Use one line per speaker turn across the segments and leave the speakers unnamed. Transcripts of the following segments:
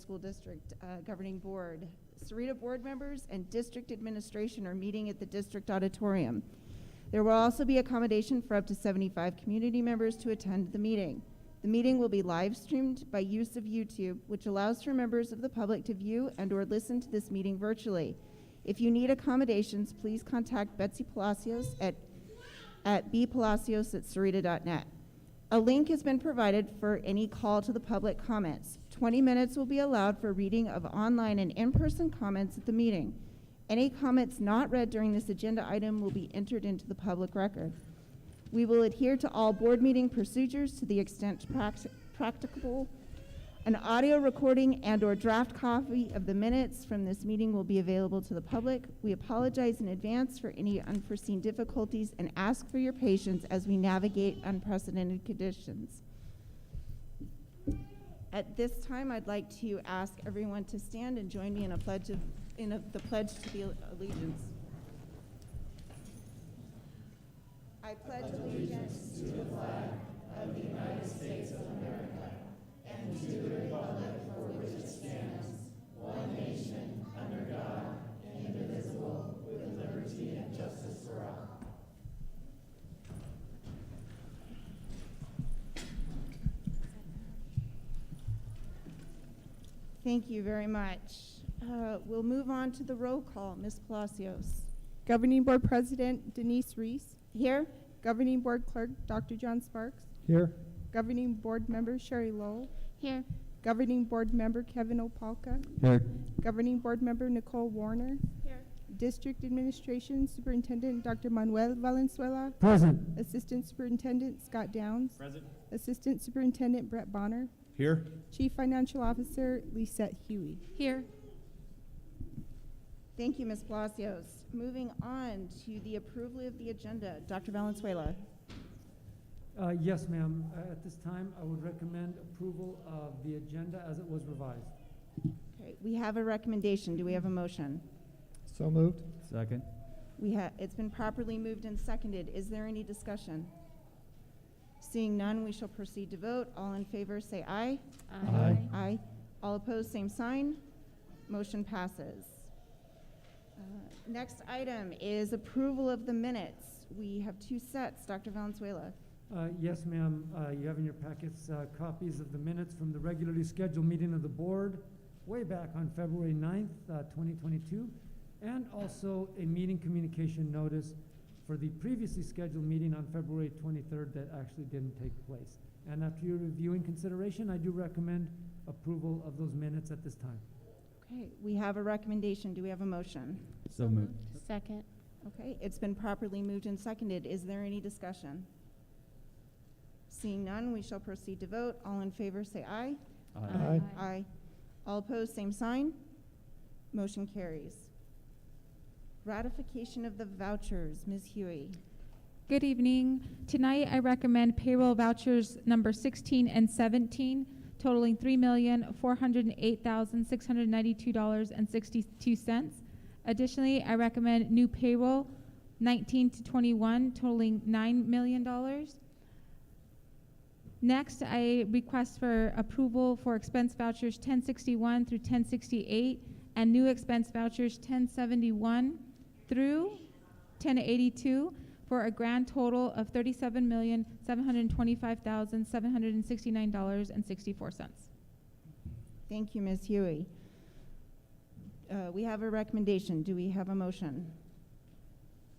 School District Governing Board. Sahuarita board members and district administration are meeting at the district auditorium. There will also be accommodation for up to 75 community members to attend the meeting. The meeting will be live streamed by use of YouTube, which allows for members of the public to view and or listen to this meeting virtually. If you need accommodations, please contact Betsy Palacios at bpalacios@sahuarita.net. A link has been provided for any call to the public comments. 20 minutes will be allowed for reading of online and in-person comments at the meeting. Any comments not read during this agenda item will be entered into the public record. We will adhere to all board meeting procedures to the extent practicable. An audio recording and or draft copy of the minutes from this meeting will be available to the public. We apologize in advance for any unforeseen difficulties and ask for your patience as we navigate unprecedented conditions. At this time, I'd like to ask everyone to stand and join me in the pledge to the allegiance. I pledge allegiance to the flag of the United States of America and to the republic for which it stands, one nation, under God, indivisible, with liberty and justice for all. Thank you very much. We'll move on to the roll call. Ms. Palacios.
Governing Board President Denise Reese.
Here.
Governing Board Clerk Dr. John Sparks.
Here.
Governing Board Member Sherry Lowell.
Here.
Governing Board Member Kevin Opalka.
Here.
Governing Board Member Nicole Warner.
Here.
District Administration Superintendent Dr. Manuel Valenzuela.
Present.
Assistant Superintendent Scott Downs.
Present.
Assistant Superintendent Brett Bonner.
Here.
Chief Financial Officer Lisette Huey.
Here. Thank you, Ms. Palacios. Moving on to the approval of the agenda. Dr. Valenzuela.
Yes, ma'am. At this time, I would recommend approval of the agenda as it was revised.
Okay, we have a recommendation. Do we have a motion?
So moved. Second.
It's been properly moved and seconded. Is there any discussion? Seeing none, we shall proceed to vote. All in favor, say aye.
Aye.
Aye. All opposed, same sign. Motion passes. Next item is approval of the minutes. We have two sets. Dr. Valenzuela.
Yes, ma'am. You have in your packets copies of the minutes from the regularly scheduled meeting of the board way back on February 9th, 2022, and also a meeting communication notice for the previously scheduled meeting on February 23rd that actually didn't take place. And after your reviewing consideration, I do recommend approval of those minutes at this time.
Okay, we have a recommendation. Do we have a motion?
So moved.
Second.
Okay, it's been properly moved and seconded. Is there any discussion? Seeing none, we shall proceed to vote. All in favor, say aye.
Aye.
Aye. All opposed, same sign. Motion carries. Ratification of the vouchers. Ms. Huey.
Good evening. Tonight, I recommend payroll vouchers number 16 and 17, totaling $3,408,692.62. Additionally, I recommend new payroll 19 to 21, totaling $9 million. Next, I request for approval for expense vouchers 1061 through 1068 and new expense vouchers 1071 through 1082 for a grand total of $37,725,769.64.
Thank you, Ms. Huey. We have a recommendation. Do we have a motion?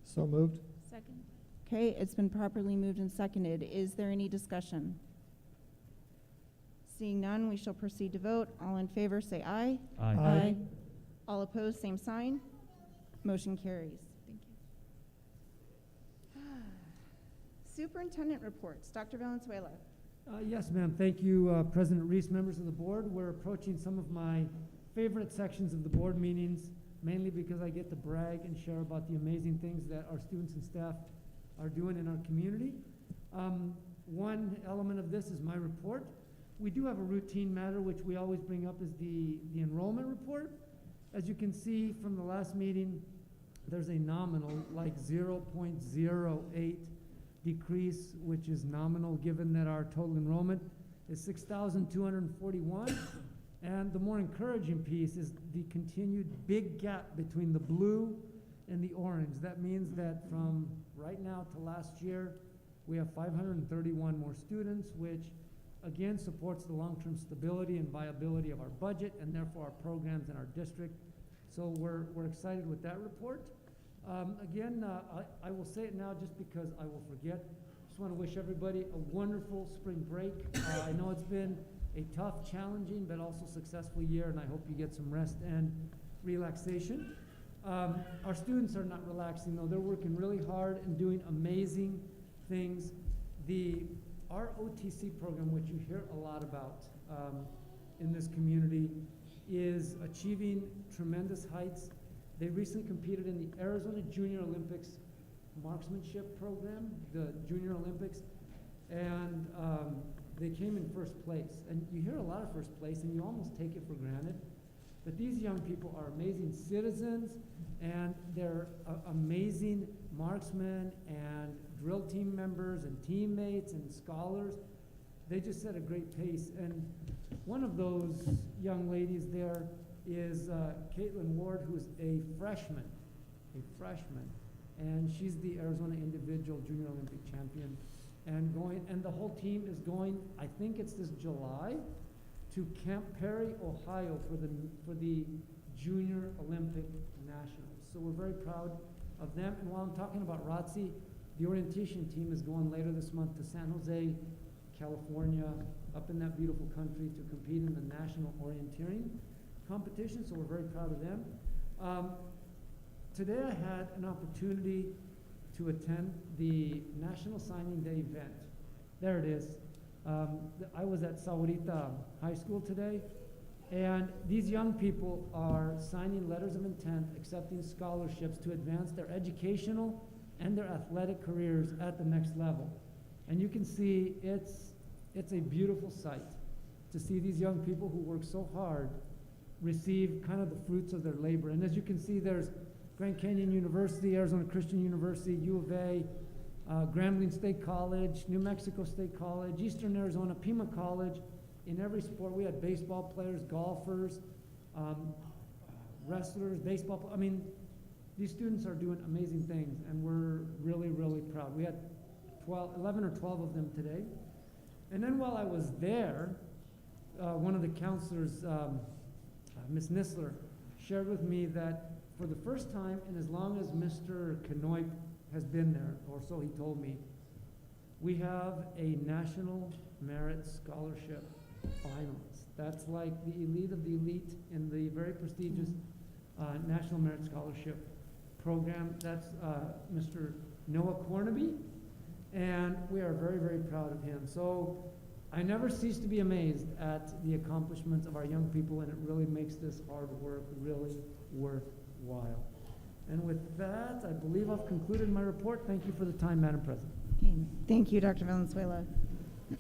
So moved.
Second.
Okay, it's been properly moved and seconded. Is there any discussion? Seeing none, we shall proceed to vote. All in favor, say aye.
Aye.
All opposed, same sign. Motion carries.
Thank you.
Superintendent reports. Dr. Valenzuela.
Yes, ma'am. Thank you, President Reese, members of the board. We're approaching some of my favorite sections of the board meetings, mainly because I get to brag and share about the amazing things that our students and staff are doing in our community. One element of this is my report. We do have a routine matter which we always bring up is the enrollment report. As you can see from the last meeting, there's a nominal, like 0.08 decrease, which is nominal given that our total enrollment is 6,241. And the more encouraging piece is the continued big gap between the blue and the orange. That means that from right now to last year, we have 531 more students, which again supports the long-term stability and viability of our budget and therefore our programs in our district. So we're excited with that report. I will say it now just because I will forget. Just want to wish everybody a wonderful spring break. I know it's been a tough, challenging, but also successful year, and I hope you get some rest and relaxation. Our students are not relaxing, though. They're working really hard and doing amazing things. Our OTC program, which you hear a lot about in this community, is achieving tremendous heights. They recently competed in the Arizona Junior Olympics marksmanship program, the Junior Olympics, and they came in first place. And you hear a lot of first place, and you almost take it for granted. But these young people are amazing citizens, and they're amazing marksmen and drill team members and teammates and scholars. They just set a great pace. And one of those young ladies there is Caitlin Ward, who's a freshman, and she's the Arizona Individual Junior Olympic champion. And the whole team is going, I think it's this July, to Camp Perry, Ohio for the Junior Olympic Nationals. So we're very proud of them. And while I'm talking about ROTC, the orientation team is going later this month to San Jose, California, up in that beautiful country to compete in the National Orienteering Competition. So we're very proud of them. Today I had an opportunity to attend the National Signing Day event. There it is. I was at Sahuarita High School today, and these young people are signing letters of intent, accepting scholarships to advance their educational and their athletic careers at the next level. And you can see it's a beautiful sight to see these young people who work so hard receive kind of the fruits of their labor. And as you can see, there's Grand Canyon University, Arizona Christian University, U of A, Grambling State College, New Mexico State College, Eastern Arizona, Pima College. In every sport, we had baseball players, golfers, wrestlers, baseball. I mean, these students are doing amazing things, and we're really, really proud. We had 11 or 12 of them today. And then while I was there, one of the counselors, Ms. Nisler, shared with me that for the first time, and as long as Mr. Kanoip has been there, or so he told me, we have a National Merit Scholarship finalist. That's like the elite of the elite in the very prestigious National Merit Scholarship program. That's Mr. Noah Cornaby, and we are very, very proud of him. So I never cease to be amazed at the accomplishments of our young people, and it really makes this hard work really worthwhile. And with that, I believe I've concluded my report. Thank you for the time, Madam President.
Okay, thank you, Dr. Valenzuela.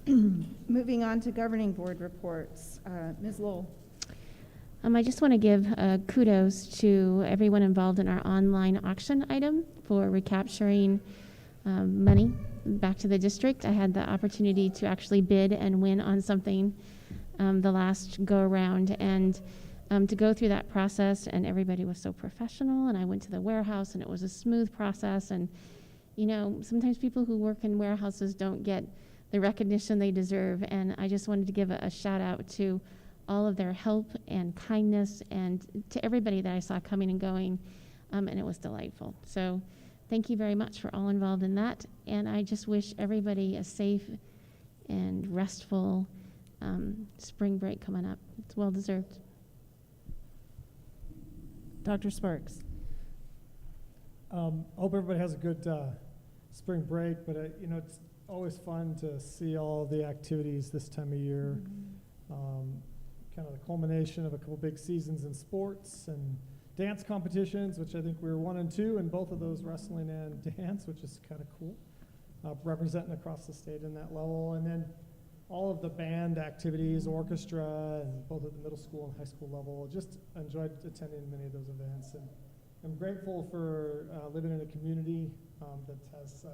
Moving on to governing board reports. Ms. Lowell.
I just want to give kudos to everyone involved in our online auction item for recapturing money back to the district. I had the opportunity to actually bid and win on something the last go around, and to go through that process, and everybody was so professional, and I went to the warehouse and it was a smooth process. And you know, sometimes people who work in warehouses don't get the recognition they deserve, and I just wanted to give a shout out to all of their help and kindness, and to everybody that I saw coming and going, and it was delightful. So thank you very much for all involved in that, and I just wish everybody a safe and restful spring break coming up. It's well deserved.
Dr. Sparks.
Hope everybody has a good spring break, but it's always fun to see all the activities this time of year. Kind of the culmination of a couple big seasons in sports and dance competitions, which I think we were 1 and 2 in both of those, wrestling and dance, which is kind of cool, representing across the state in that level. And then all of the band activities, orchestra, and both at the middle school and high school level. Just enjoyed attending many of those events, and I'm grateful for living in a community that has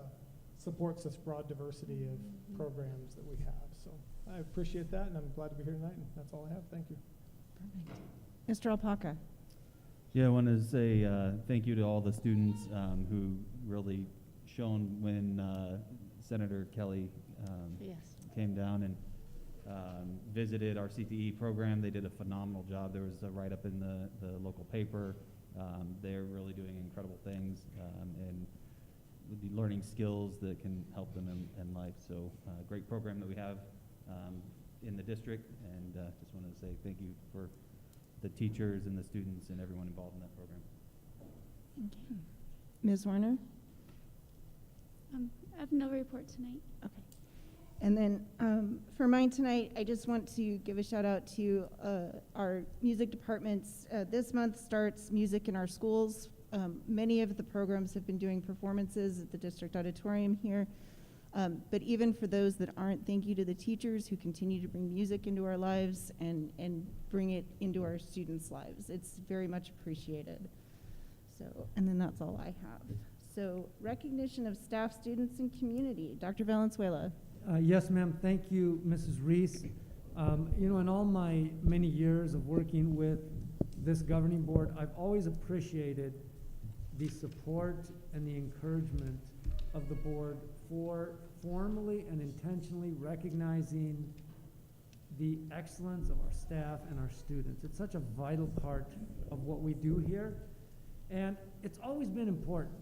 supports this broad diversity of programs that we have. So I appreciate that, and I'm glad to be here tonight, and that's all I have. Thank you.
Mr. Alpaca.
Yeah, I want to say thank you to all the students who really shone when Senator Kelly
Yes.
came down and visited our CTE program. They did a phenomenal job. There was a write-up in the local paper. They're really doing incredible things and will be learning skills that can help them in life. So great program that we have in the district, and just wanted to say thank you for the teachers and the students and everyone involved in that program.
Okay. Ms. Warner?
I have no report tonight.
Okay. And then for mine tonight, I just want to give a shout out to our music departments. This month starts Music in Our Schools. Many of the programs have been doing performances at the district auditorium here. But even for those that aren't, thank you to the teachers who continue to bring music into our lives and bring it into our students' lives. It's very much appreciated. So, and then that's all I have. So recognition of staff, students, and community. Dr. Valenzuela.
Yes, ma'am. Thank you, Mrs. Reese. You know, in all my many years of working with this governing board, I've always appreciated the support and the encouragement of the board for formally and intentionally recognizing the excellence of our staff and our students. It's such a vital part of what we do here, and it's always been important.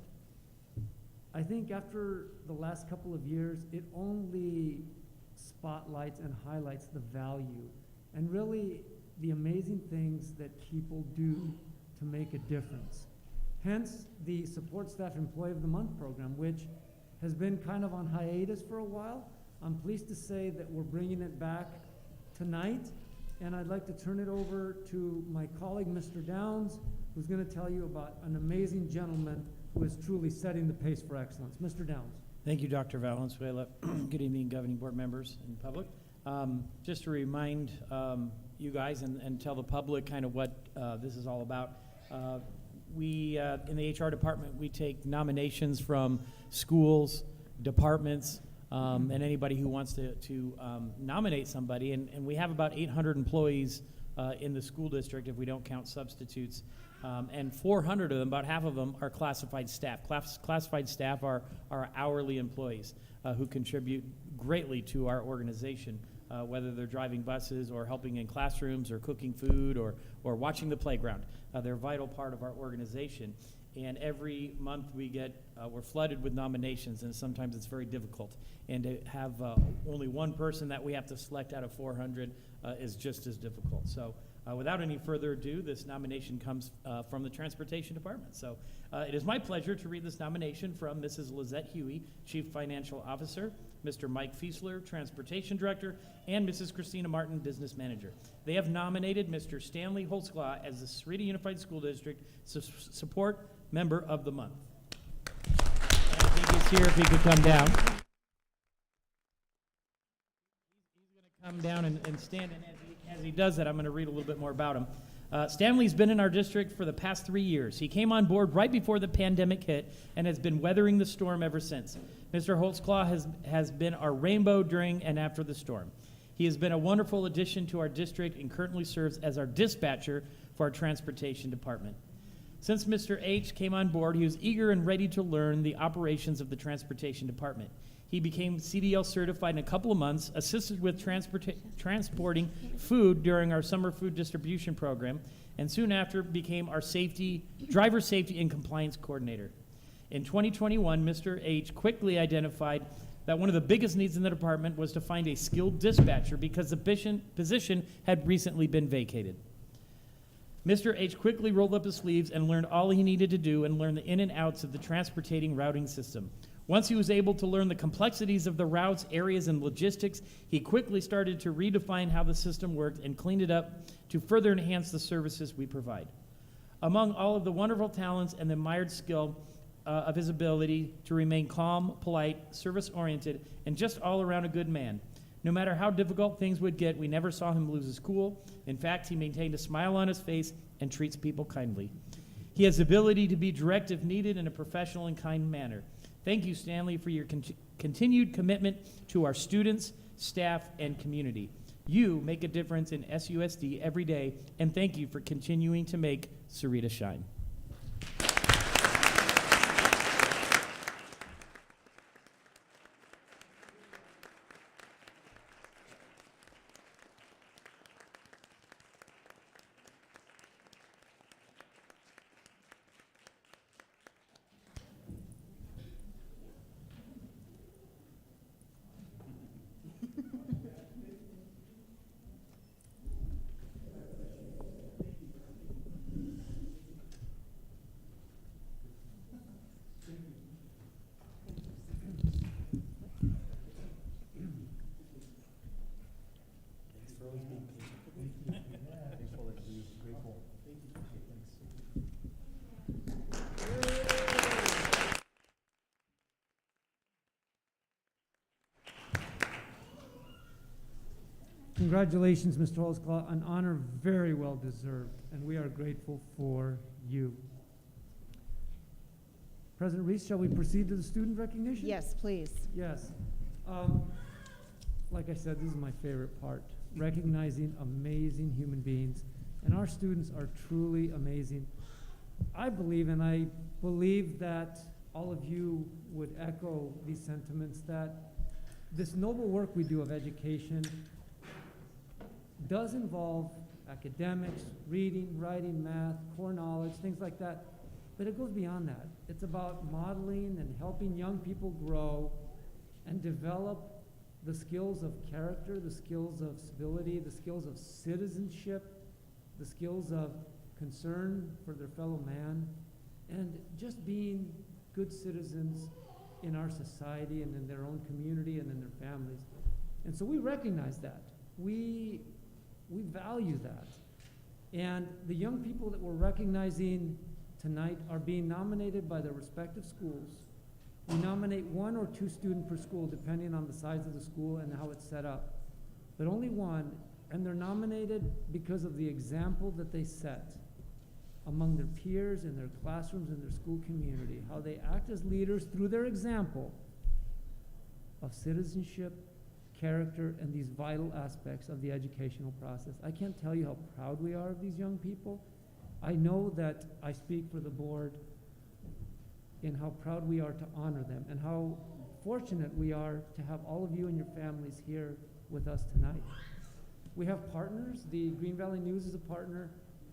I think after the last couple of years, it only spotlights and highlights the value and really the amazing things that people do to make a difference. Hence, the Support Staff Employee of the Month program, which has been kind of on hiatus for a while. I'm pleased to say that we're bringing it back tonight, and I'd like to turn it over to my colleague, Mr. Downs, who's going to tell you about an amazing gentleman who is truly setting the pace for excellence. Mr. Downs.
Thank you, Dr. Valenzuela. Good evening, governing board members and public. Just to remind you guys and tell the public kind of what this is all about. We, in the HR department, we take nominations from schools, departments, and anybody who wants to nominate somebody. And we have about 800 employees in the school district if we don't count substitutes. And 400 of them, about half of them, are classified staff. Classified staff are hourly employees who contribute greatly to our organization, whether they're driving buses or helping in classrooms or cooking food or watching the playground. They're a vital part of our organization. And every month we're flooded with nominations, and sometimes it's very difficult. And to have only one person that we have to select out of 400 is just as difficult. So without any further ado, this nomination comes from the Transportation Department. So it is my pleasure to read this nomination from Mrs. Lizette Huey, Chief Financial Officer, Mr. Mike Fiesler, Transportation Director, and Mrs. Christina Martin, Business Manager. They have nominated Mr. Stanley Holtzclaw as the Sahuarita Unified School District Support Member of the Month. And I think he's here if he could come down. He's going to come down and stand, and as he does that, I'm going to read a little bit more about him. Stanley's been in our district for the past 3 years. He came on board right before the pandemic hit and has been weathering the storm ever since. Mr. Holtzclaw has been our rainbow during and after the storm. He has been a wonderful addition to our district and currently serves as our dispatcher for our transportation department. Since Mr. H came on board, he was eager and ready to learn the operations of the transportation department. He became CDL certified in a couple of months, assisted with transporting food during our summer food distribution program, and soon after became our driver safety and compliance coordinator. In 2021, Mr. H quickly identified that one of the biggest needs in the department was to find a skilled dispatcher because the position had recently been vacated. Mr. H quickly rolled up his sleeves and learned all he needed to do and learn the in and outs of the transportating routing system. Once he was able to learn the complexities of the routes, areas, and logistics, he quickly started to redefine how the system worked and cleaned it up to further enhance the services we provide. Among all of the wonderful talents and the admired skill of his ability to remain calm, polite, service-oriented, and just all around a good man. No matter how difficult things would get, we never saw him lose his cool. In fact, he maintained a smile on his face and treats people kindly. He has the ability to be direct if needed in a professional and kind manner. Thank you, Stanley, for your continued commitment to our students, staff, and community. You make a difference in SUSD every day, and thank you for continuing to make Sahuarita shine.
Congratulations, Mr. Holzclaw, an honor very well deserved, and we are grateful for you. President Reese, shall we proceed to the student recognition?
Yes, please.
Yes. Like I said, this is my favorite part, recognizing amazing human beings, and our students are truly amazing. I believe, and I believe that all of you would echo these sentiments, that this noble work we do of education does involve academics, reading, writing, math, core knowledge, things like that, but it goes beyond that. It's about modeling and helping young people grow and develop the skills of character, the skills of civility, the skills of citizenship, the skills of concern for their fellow man, and just being good citizens in our society and in their own community and in their families. And so we recognize that. We value that. And the young people that we're recognizing tonight are being nominated by their respective schools. We nominate 1 or 2 students per school, depending on the size of the school and how it's set up. But only 1, and they're nominated because of the example that they set among their peers in their classrooms and their school community, how they act as leaders through their example of citizenship, character, and these vital aspects of the educational process. I can't tell you how proud we are of these young people. I know that I speak for the board in how proud we are to honor them and how fortunate we are to have all of you and your families here with us tonight. We have partners. The Green Valley News is a partner.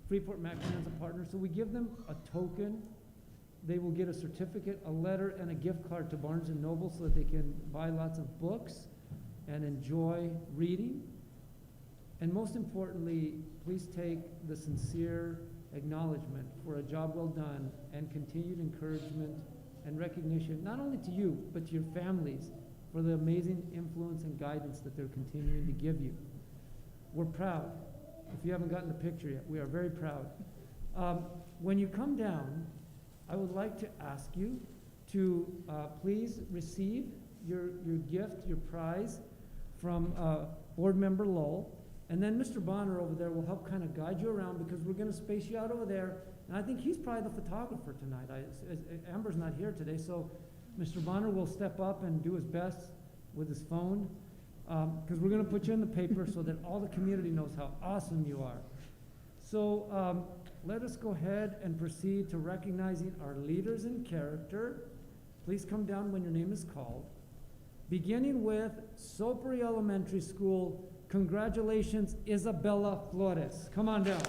Freeport-McMahon is a partner. So we give them a token. They will get a certificate, a letter, and a gift card to Barnes & Noble so that they can buy lots of books and enjoy reading. And most importantly, please take the sincere acknowledgement for a job well done and continued encouragement and recognition, not only to you, but to your families for the amazing influence and guidance that they're continuing to give you. We're proud. If you haven't gotten the picture yet, we are very proud. When you come down, I would like to ask you to please receive your gift, your prize, from Board Member Lowell. And then Mr. Bonner over there will help kind of guide you around because we're going to space you out over there. And I think he's probably the photographer tonight. Amber's not here today, so Mr. Bonner will step up and do his best with his phone because we're going to put you in the paper so that all the community knows how awesome you are. So let us go ahead and proceed to recognizing our leaders in character. Please come down when your name is called. Beginning with Sopri Elementary School, congratulations, Isabella Flores. Come on down.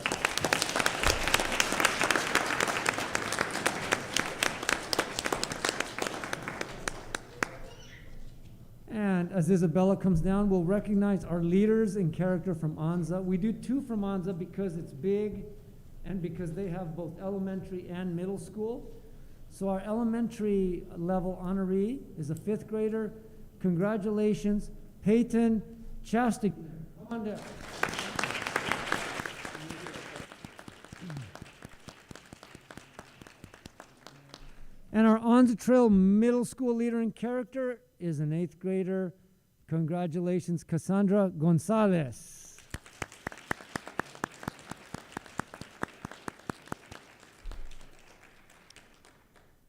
And as Isabella comes down, we'll recognize our leaders in character from Anza. We do 2 from Anza because it's big and because they have both elementary and middle school. So our elementary level honoree is a 5th grader. Congratulations, Peyton Chastic. Come on down. And our On the Trail middle school leader in character is an 8th grader. Congratulations, Cassandra Gonzalez.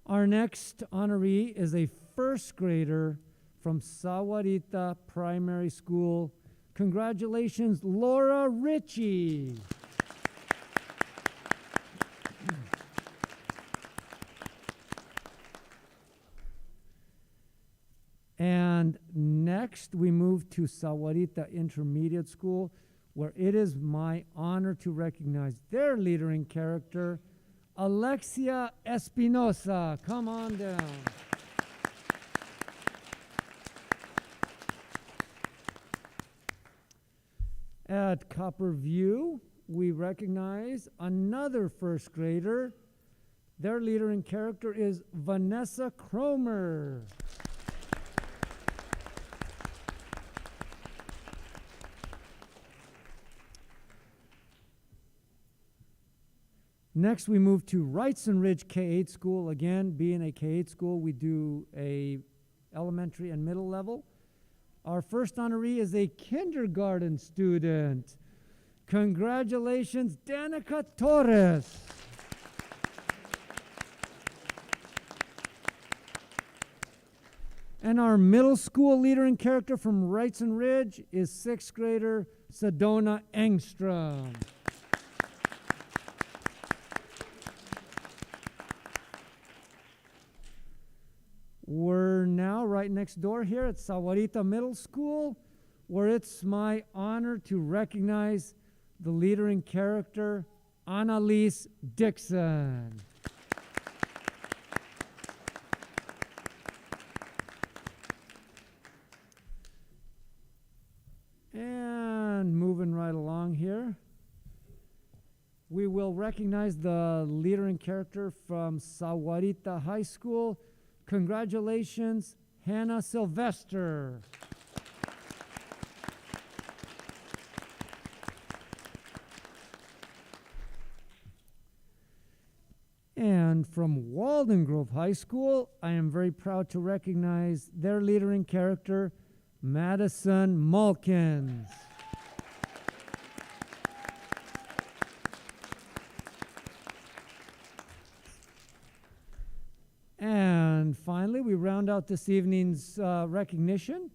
Our next honoree is a 1st grader from Sahuarita Primary School. Congratulations, Laura Ritchie. And next, we move to Sahuarita Intermediate School, where it is my honor to recognize their leader in character, Alexia Espinosa. Come on down. At Copper View, we recognize another first grader. Their leader in character is Vanessa Cromer. Next, we move to Wrightson Ridge K-8 school. Again, being a K-8 school, we do a elementary and middle level. Our first honoree is a kindergarten student. Congratulations, Danica Torres. And our middle school leader in character from Wrightson Ridge is sixth grader Sedona Engstrom. We're now right next door here at Sahuarita Middle School, where it's my honor to recognize the leader in character, Annalise Dixon. And moving right along here, we will recognize the leader in character from Sahuarita High School. Congratulations, Hannah Sylvester. And from Walden Grove High School, I am very proud to recognize their leader in character, Madison Malkins. And finally, we round out this evening's recognition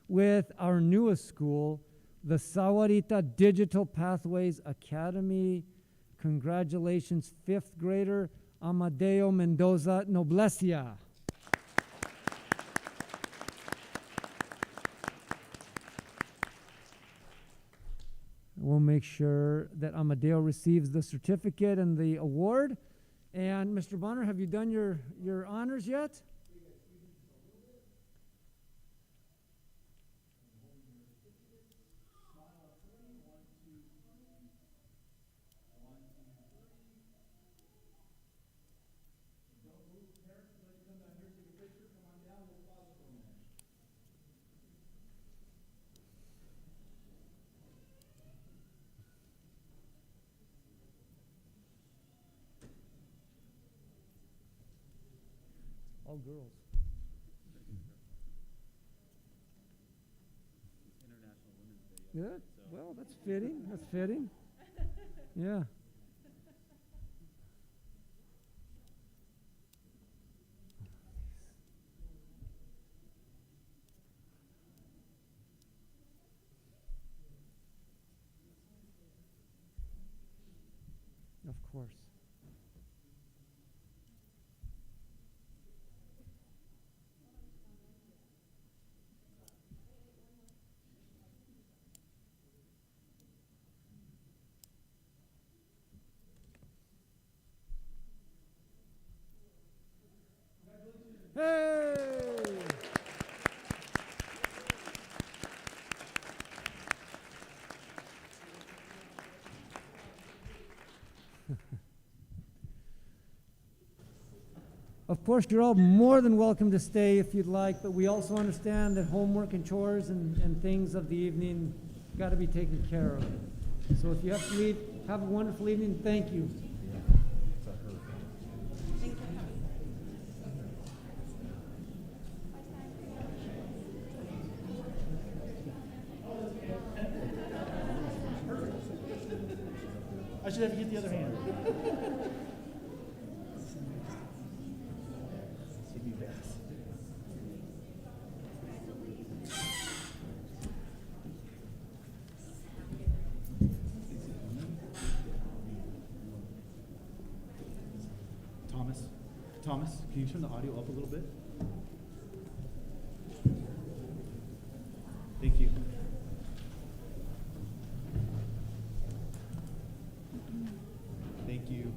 with our newest school, the Sahuarita Digital Pathways Academy. Congratulations, fifth grader Amadeo Mendoza Noblesia. We'll make sure that Amadeo receives the certificate and the award. And Mr. Bonner, have you done your honors yet? All girls.
International Women's Day.
Good. Well, that's fitting. That's fitting. Yeah. Of course. Hey! Of course, you're all more than welcome to stay if you'd like, but we also understand that homework and chores and things of the evening got to be taken care of. So if you have to leave, have a wonderful evening. Thank you.
I should have to get the other hand.
Thomas, can you turn the audio up a little bit? Thank you. Thank you.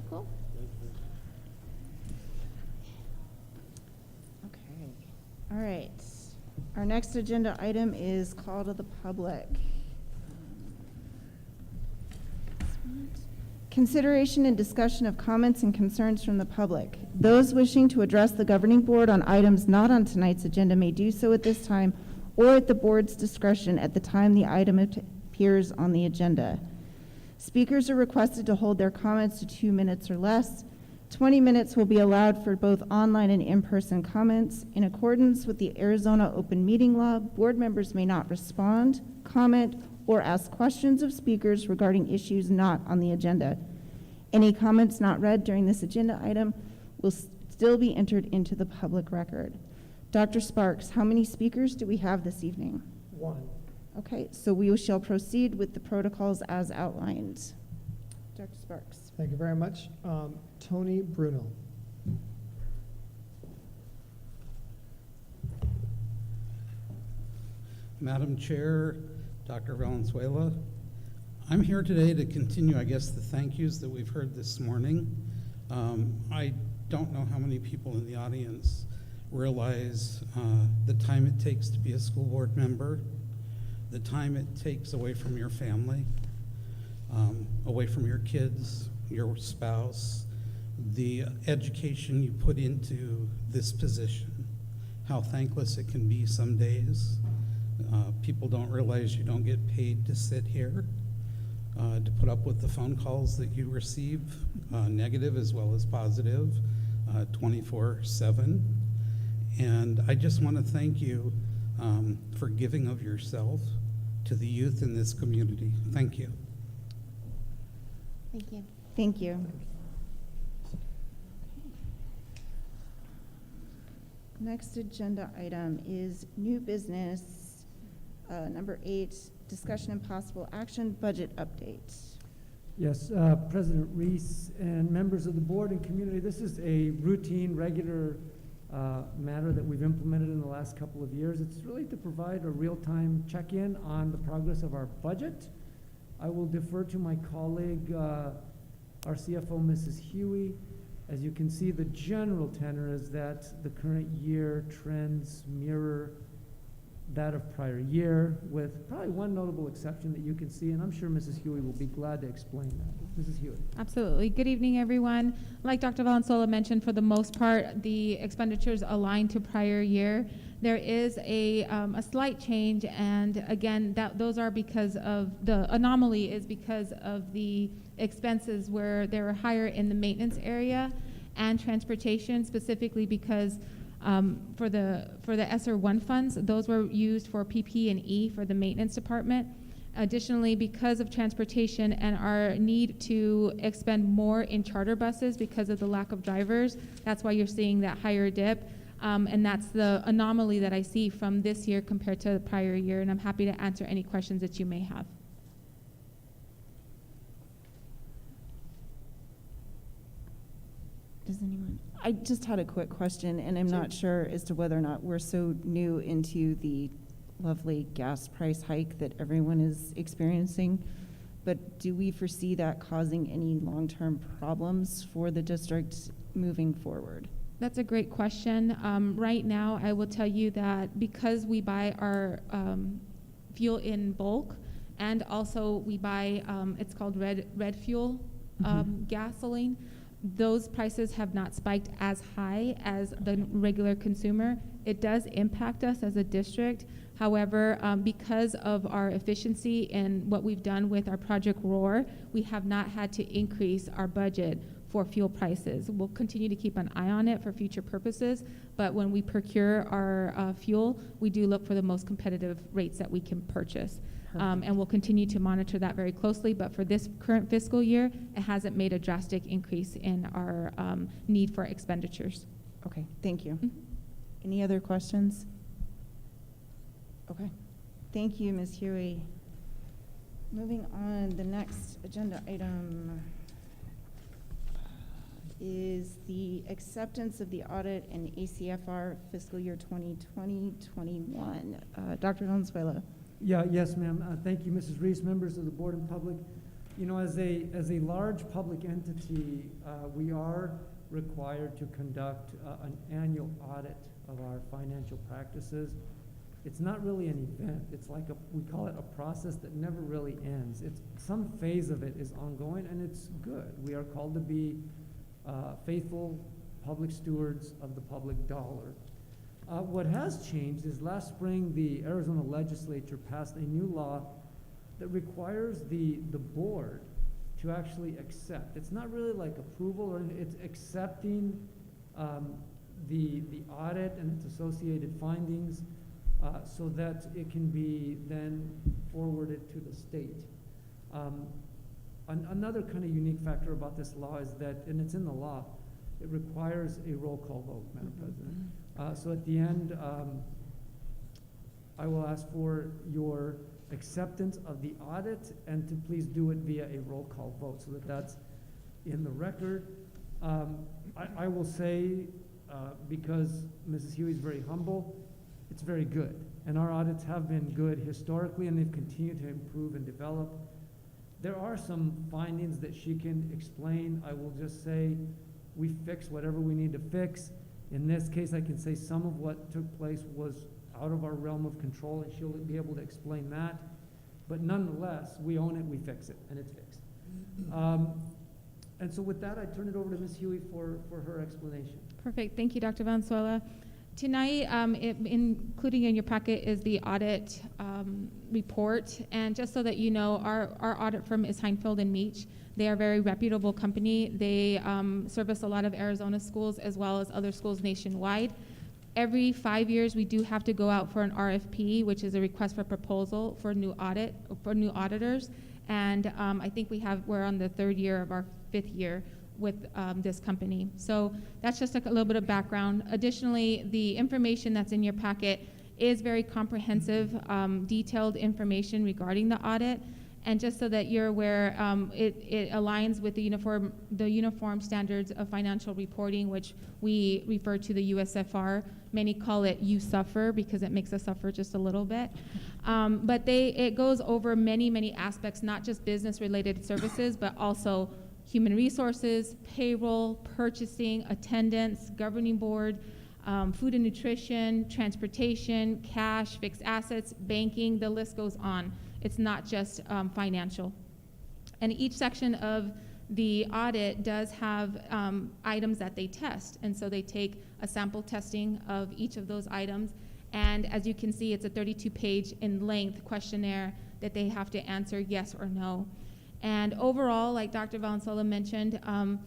Cool.
Okay. All right. Our next agenda item is call to the public. Consideration and discussion of comments and concerns from the public. Those wishing to address the governing board on items not on tonight's agenda may do so at this time or at the board's discretion at the time the item appears on the agenda. Speakers are requested to hold their comments to 2 minutes or less. 20 minutes will be allowed for both online and in-person comments. In accordance with the Arizona Open Meeting Law, board members may not respond, comment, or ask questions of speakers regarding issues not on the agenda. Any comments not read during this agenda item will still be entered into the public record. Dr. Sparks, how many speakers do we have this evening?
1.
Okay, so we shall proceed with the protocols as outlined. Dr. Sparks.
Thank you very much. Tony Bruno.
Madam Chair, Dr. Valenzuela, I'm here today to continue, I guess, the thank yous that we've heard this morning. I don't know how many people in the audience realize the time it takes to be a school board member, the time it takes away from your family, away from your kids, your spouse, the education you put into this position, how thankless it can be some days. People don't realize you don't get paid to sit here, to put up with the phone calls that you receive, negative as well as positive, 24/7. And I just want to thank you for giving of yourself to the youth in this community. Thank you.
Thank you.
Thank you. Next agenda item is new business, number 8, discussion and possible action, budget update.
Yes, President Reese and members of the board and community, this is a routine, regular matter that we've implemented in the last couple of years. It's really to provide a real-time check-in on the progress of our budget. I will defer to my colleague, our CFO, Mrs. Huey. As you can see, the general tenor is that the current year trends mirror that of prior year, with probably one notable exception that you can see, and I'm sure Mrs. Huey will be glad to explain that. Mrs. Huey.
Absolutely. Good evening, everyone. Like Dr. Valenzuela mentioned, for the most part, the expenditures align to prior year. There is a slight change, and again, those are because of the anomaly is because of the expenses where they were higher in the maintenance area and transportation, specifically because for the ESSER 1 funds, those were used for PP&E for the maintenance department. Additionally, because of transportation and our need to expend more in charter buses because of the lack of drivers, that's why you're seeing that higher dip. And that's the anomaly that I see from this year compared to the prior year, and I'm happy to answer any questions that you may have.
Does anyone? I just had a quick question, and I'm
Sure.
not sure as to whether or not we're so new into the lovely gas price hike that everyone is experiencing. But do we foresee that causing any long-term problems for the district moving forward?
That's a great question. Right now, I will tell you that because we buy our fuel in bulk, and also we buy, it's called red fuel gasoline, those prices have not spiked as high as the regular consumer. It does impact us as a district. However, because of our efficiency and what we've done with our Project ROAR, we have not had to increase our budget for fuel prices. We'll continue to keep an eye on it for future purposes, but when we procure our fuel, we do look for the most competitive rates that we can purchase. And we'll continue to monitor that very closely, but for this current fiscal year, it hasn't made a drastic increase in our need for expenditures.
Okay, thank you.
Mhm.
Any other questions? Okay, thank you, Ms. Huey. Moving on, the next agenda item is the acceptance of the audit and ACFR fiscal year 2020-21. Dr. Valenzuela.
Yes, ma'am. Thank you, Mrs. Reese, members of the board and public. You know, as a large public entity, we are required to conduct an annual audit of our financial practices. It's not really an event. It's like we call it a process that never really ends. Some phase of it is ongoing, and it's good. We are called to be faithful public stewards of the public dollar. What has changed is last spring, the Arizona legislature passed a new law that requires the board to actually accept. It's not really like approval, or it's accepting the audit and its associated findings so that it can be then forwarded to the state. Another kind of unique factor about this law is that, and it's in the law, it requires a roll call vote, Madam President. So at the end, I will ask for your acceptance of the audit and to please do it via a roll call vote so that that's in the record. I will say, because Mrs. Huey is very humble, it's very good. And our audits have been good historically, and they've continued to improve and develop. There are some findings that she can explain. I will just say we fix whatever we need to fix. In this case, I can say some of what took place was out of our realm of control, and she'll be able to explain that. But nonetheless, we own it, we fix it, and it's fixed. And so with that, I turn it over to Ms. Huey for her explanation.
Perfect. Thank you, Dr. Valenzuela. Tonight, including in your packet, is the audit report. And just so that you know, our audit firm is Heinfeld and Meach. They are a very reputable company. They service a lot of Arizona schools as well as other schools nationwide. Every 5 years, we do have to go out for an RFP, which is a request for proposal for new auditors. And I think we're on the 3rd year of our 5th year with this company. So that's just a little bit of background. Additionally, the information that's in your packet is very comprehensive, detailed information regarding the audit. And just so that you're aware, it aligns with the uniform standards of financial reporting, which we refer to the USFR. Many call it "you suffer" because it makes us suffer just a little bit. But it goes over many aspects, not just business-related services, but also human resources, payroll, purchasing, attendance, governing board, food and nutrition, transportation, cash, fixed assets, banking, the list goes on. It's not just financial. And each section of the audit does have items that they test. And so they take a sample testing of each of those items. And as you can see, it's a 32-page in length questionnaire that they have to answer yes or no. And overall, like Dr. Valenzuela mentioned, I'm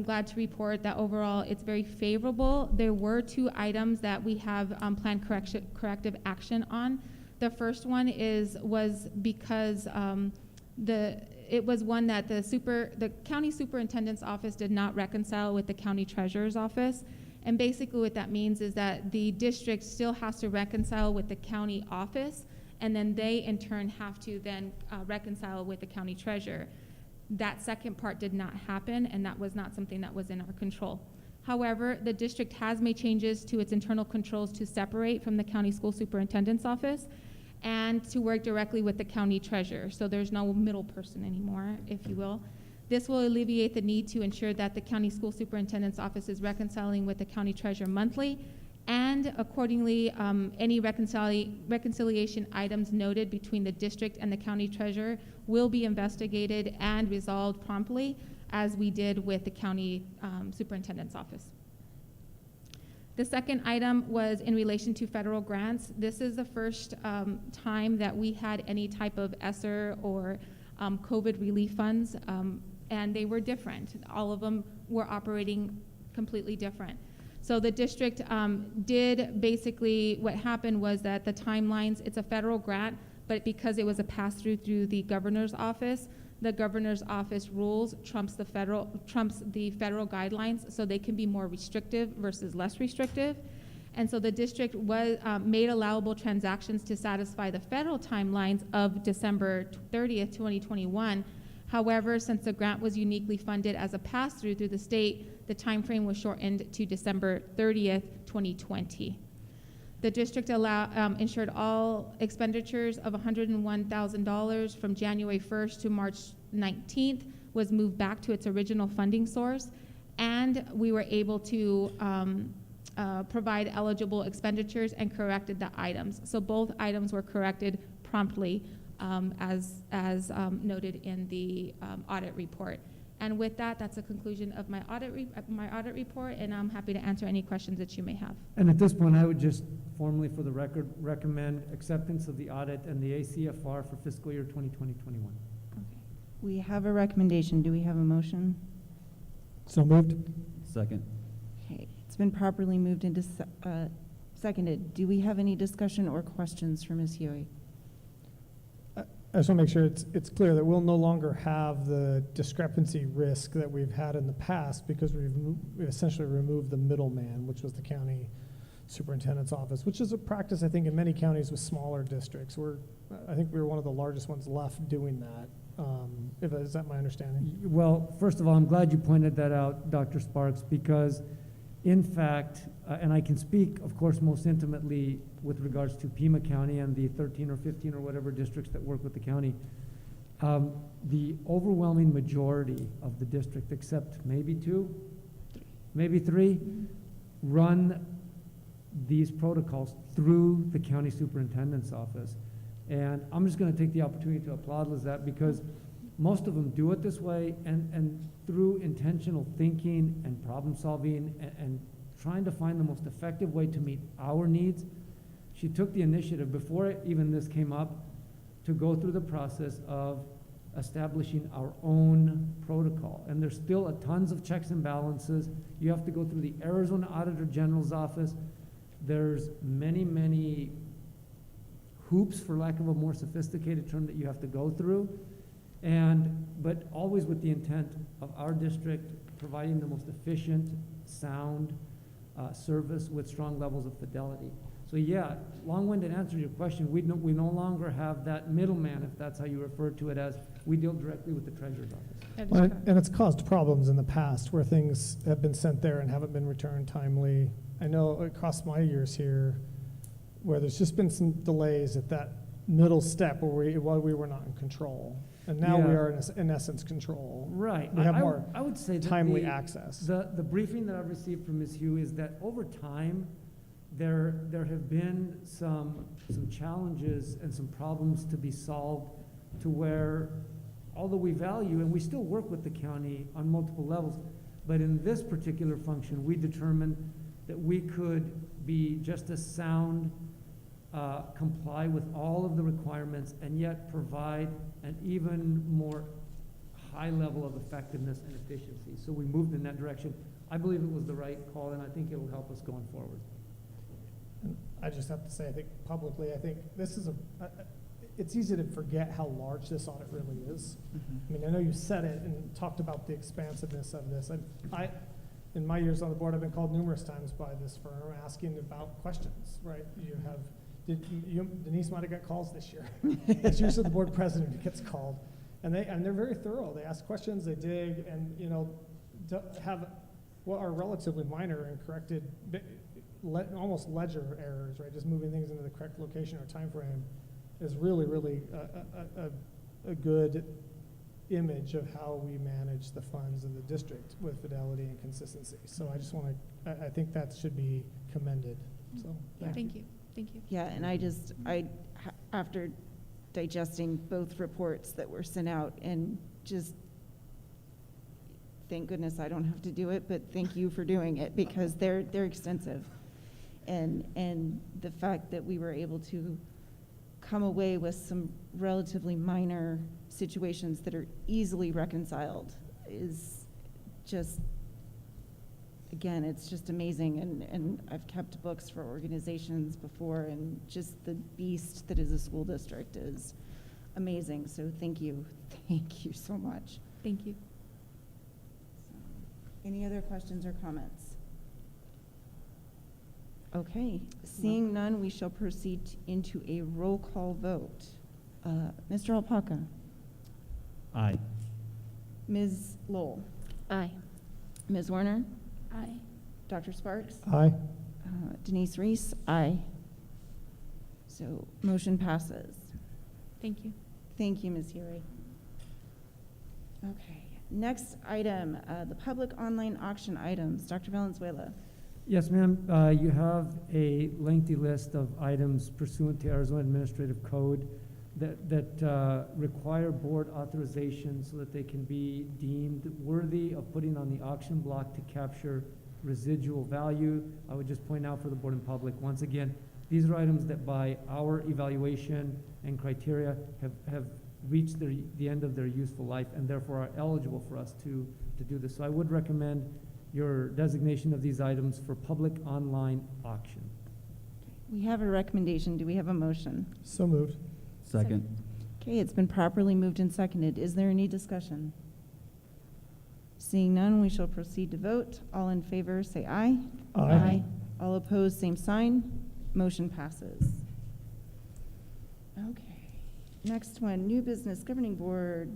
glad to report that overall it's very favorable. There were 2 items that we have planned corrective action on. The first one was because it was one that the county superintendent's office did not reconcile with the county treasurer's office. And basically what that means is that the district still has to reconcile with the county office, and then they in turn have to then reconcile with the county treasurer. That second part did not happen, and that was not something that was in our control. However, the district has made changes to its internal controls to separate from the county school superintendent's office and to work directly with the county treasurer. So there's no middle person anymore, if you will. This will alleviate the need to ensure that the county school superintendent's office is reconciling with the county treasurer monthly, and accordingly, any reconciliation items noted between the district and the county treasurer will be investigated and resolved promptly, as we did with the county superintendent's office. The second item was in relation to federal grants. This is the first time that we had any type of ESSER or COVID relief funds, and they were different. All of them were operating completely different. So the district did basically, what happened was that the timelines, it's a federal grant, but because it was a pass-through through the governor's office rules trumps the federal guidelines, so they can be more restrictive versus less restrictive. And so the district was made allowable transactions to satisfy the federal timelines of December 30th, 2021. However, since the grant was uniquely funded as a pass-through through the state, the time frame was shortened to December 30th, 2020. The district ensured all expenditures of $101,000 from January 1st to March 19th was moved back to its original funding source, and we were able to provide eligible expenditures and corrected the items. So both items were corrected promptly, as noted in the audit report. And with that, that's a conclusion of my audit report, and I'm happy to answer any questions that you may have.
And at this point, I would just formally, for the record, recommend acceptance of the audit and the ACFR for fiscal year 2020-21.
Okay. We have a recommendation. Do we have a motion?
So moved.
Second.
Okay, it's been properly moved into seconded. Do we have any discussion or questions for Ms. Huey?
I just want to make sure it's clear that we'll no longer have the discrepancy risk that we've had in the past, because we've essentially removed the middleman, which was the county superintendent's office, which is a practice, I think, in many counties with smaller districts. I think we were one of the largest ones left doing that. Is that my understanding?
Well, first of all, I'm glad you pointed that out, Dr. Sparks, because in fact, and I can speak, of course, most intimately with regards to Pima County and the 13 or 15 or whatever districts that work with the county. The overwhelming majority of the district, except maybe 2, maybe 3, run these protocols through the county superintendent's office. And I'm just going to take the opportunity to applaud Lizette, because most of them do it this way, and through intentional thinking and problem solving and trying to find the most effective way to meet our needs, she took the initiative before even this came up to go through the process of establishing our own protocol. And there's still tons of checks and balances. You have to go through the Arizona Auditor General's office. There's many, many hoops, for lack of a more sophisticated term, that you have to go through. But always with the intent of our district providing the most efficient, sound service with strong levels of fidelity. So yeah, long-winded answer to your question, we no longer have that middleman, if that's how you refer to it as. We deal directly with the treasurer's office.
Well, and it's caused problems in the past where things have been sent there and haven't been returned timely. I know across my years here where there's just been some delays at that middle step where we were not in control. And now we are in essence control.
Right.
We have more
I would say that
timely access.
The briefing that I've received from Ms. Hugh is that over time, there have been some challenges and some problems to be solved, to where, although we value and we still work with the county on multiple levels, but in this particular function, we determined that we could be just as sound, comply with all of the requirements, and yet provide an even more high level of effectiveness and efficiency. So we moved in that direction. I believe it was the right call, and I think it will help us going forward.
And I just have to say, I think publicly, I think this is it's easy to forget how large this audit really is. I mean, I know you said it and talked about the expansiveness of this. In my years on the board, I've been called numerous times by this firm asking about questions, right? Denise might have got calls this year. It's usually the board president who gets called. And they're very thorough. They ask questions, they dig, and, you know, have what are relatively minor and corrected, almost ledger errors, right? Just moving things into the correct location or time frame is really, really a good image of how we manage the funds of the district with fidelity and consistency. So I just want to, I think that should be commended. So
Thank you. Thank you.
Yeah, and after digesting both reports that were sent out, and just, thank goodness I don't have to do it, but thank you for doing it, because they're extensive. And the fact that we were able to come away with some relatively minor situations that are easily reconciled is just, again, it's just amazing. And I've kept books for organizations before, and just the beast that is a school district is amazing. So thank you. Thank you so much.
Thank you.
Any other questions or comments? Okay, seeing none, we shall proceed into a roll call vote. Mr. Alpaca,
Aye.
Ms. Lowell,
Aye.
Ms. Werner,
Aye.
Dr. Sparks,
aye.
Denise Reese, aye. So motion passes.
Thank you.
Thank you, Ms. Heary. Okay, next item, the public online auction items. Dr. Valenzuela.
Yes, ma'am. You have a lengthy list of items pursuant to Arizona Administrative Code that require board authorization so that they can be deemed worthy of putting on the auction block to capture residual value. I would just point out for the board and public, once again, these are items that by our evaluation and criteria have reached the end of their useful life and therefore are eligible for us to do this. So I would recommend your designation of these items for public online auction.
We have a recommendation. Do we have a motion?
So moved.
Second.
Okay, it's been properly moved and seconded. Is there any discussion? Seeing none, we shall proceed to vote. All in favor, say aye.
Aye.
All opposed, same sign. Motion passes. Okay. Next one, new business governing board,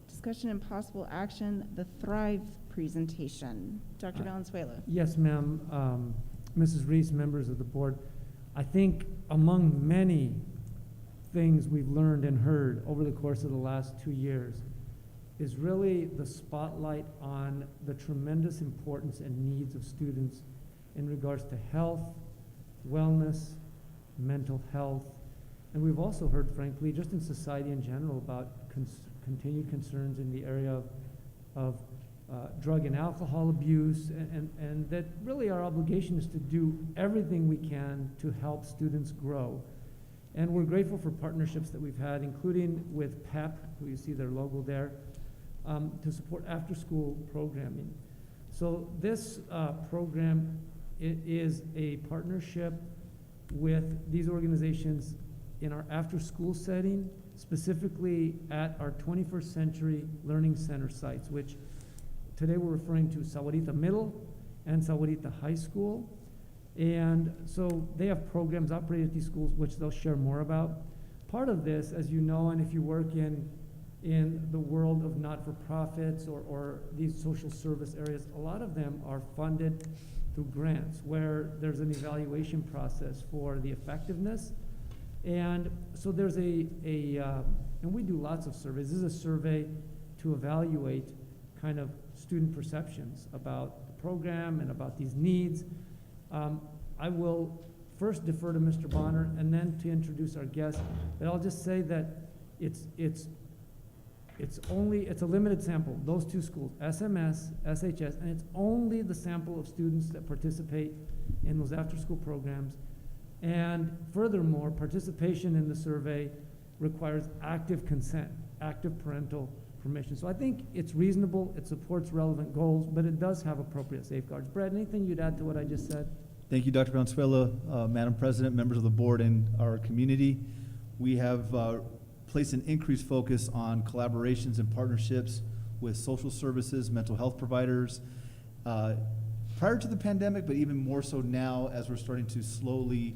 discussion and possible action, the Thrive presentation. Dr. Valenzuela.
Yes, ma'am. Mrs. Reese, members of the board, I think among many things we've learned and heard over the course of the last 2 years is really the spotlight on the tremendous importance and needs of students in regards to health, wellness, mental health. And we've also heard, frankly, just in society in general, about continued concerns in the area of drug and alcohol abuse, and that really our obligation is to do everything we can to help students grow. And we're grateful for partnerships that we've had, including with PEP, who you see their logo there, to support after-school programming. So this program is a partnership with these organizations in our after-school setting, specifically at our 21st Century Learning Center sites, which today we're referring to Sahuarita Middle and Sahuarita High School. And so they have programs operated at these schools, which they'll share more about. Part of this, as you know, and if you work in the world of not-for-profits or these social service areas, a lot of them are funded through grants where there's an evaluation process for the effectiveness. And so there's and we do lots of surveys. This is a survey to evaluate kind of student perceptions about the program and about these needs. I will first defer to Mr. Bonner and then to introduce our guest. But I'll just say that it's a limited sample, those two schools, SMS, SHS, and it's only the sample of students that participate in those after-school programs. And furthermore, participation in the survey requires active consent, active parental permission. So I think it's reasonable, it supports relevant goals, but it does have appropriate safeguards. Brad, anything you'd add to what I just said?
Thank you, Dr. Valenzuela, Madam President, members of the board, and our community. We have placed an increased focus on collaborations and partnerships with social services, mental health providers, prior to the pandemic, but even more so now as we're starting to slowly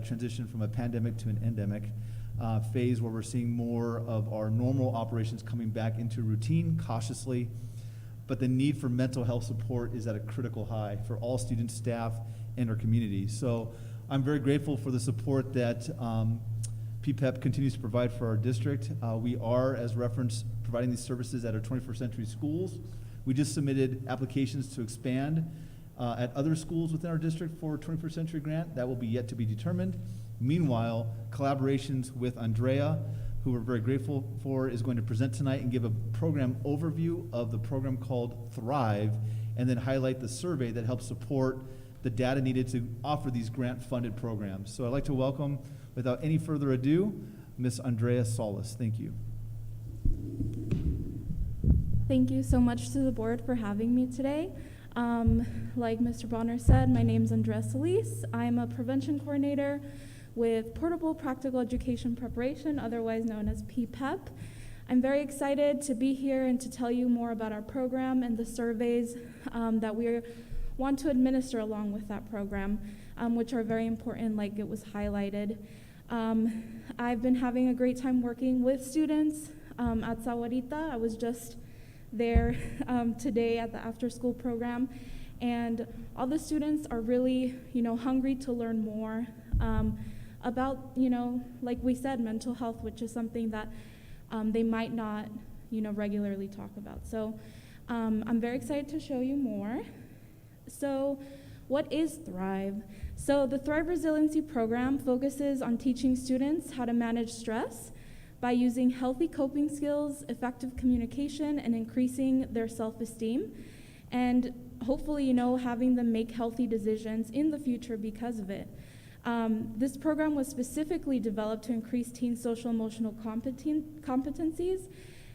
transition from a pandemic to an endemic. phase where we're seeing more of our normal operations coming back into routine cautiously. But the need for mental health support is at a critical high for all students, staff, and our community. So I'm very grateful for the support that PPEP continues to provide for our district. We are, as referenced, providing these services at our 21st century schools. We just submitted applications to expand at other schools within our district for 21st century grant. That will be yet to be determined. Meanwhile, collaborations with Andrea, who we're very grateful for, is going to present tonight and give a program overview of the program called Thrive, and then highlight the survey that helps support the data needed to offer these grant-funded programs. So I'd like to welcome, without any further ado, Ms. Andrea Solis. Thank you.
Thank you so much to the board for having me today. Like Mr. Bonner said, my name is Andrea Solis. I'm a prevention coordinator with Portable Practical Education Preparation, otherwise known as PPEP. I'm very excited to be here and to tell you more about our program and the surveys that we want to administer along with that program, which are very important, like it was highlighted. I've been having a great time working with students at Sahuarita. I was just there today at the after-school program, and all the students are really, hungry to learn more about, like we said, mental health, which is something that they might not, regularly talk about. So I'm very excited to show you more. So what is Thrive? So the Thrive Resiliency Program focuses on teaching students how to manage stress by using healthy coping skills, effective communication, and increasing their self-esteem, and hopefully, having them make healthy decisions in the future because of it. This program was specifically developed to increase teen social emotional competencies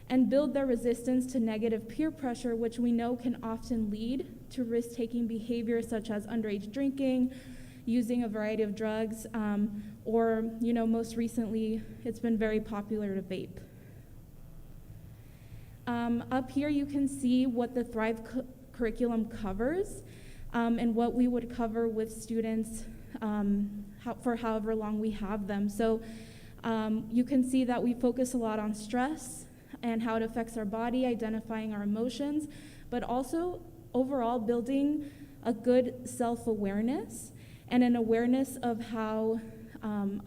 and build their resistance to negative peer pressure, which we know can often lead to risk-taking behaviors such as underage drinking, using a variety of drugs, or, most recently, it's been very popular to vape. Up here you can see what the Thrive curriculum covers, and what we would cover with students for however long we have them. So you can see that we focus a lot on stress and how it affects our body, identifying our emotions, but also overall building a good self-awareness and an awareness of how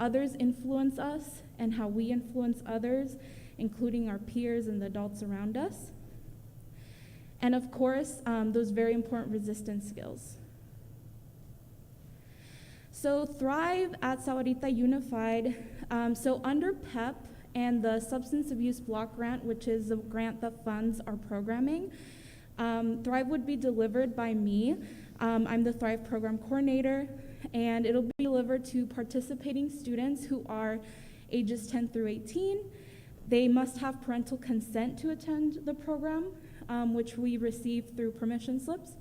others influence us and how we influence others, including our peers and the adults around us. And of course, those very important resistance skills. So Thrive at Sahuarita Unified, so under PEP and the Substance Abuse Block Grant, which is the grant that funds our programming, Thrive would be delivered by me. I'm the Thrive Program Coordinator, and it'll be delivered to participating students who are ages 10 through 18. They must have parental consent to attend the program, which we receive through permission slips.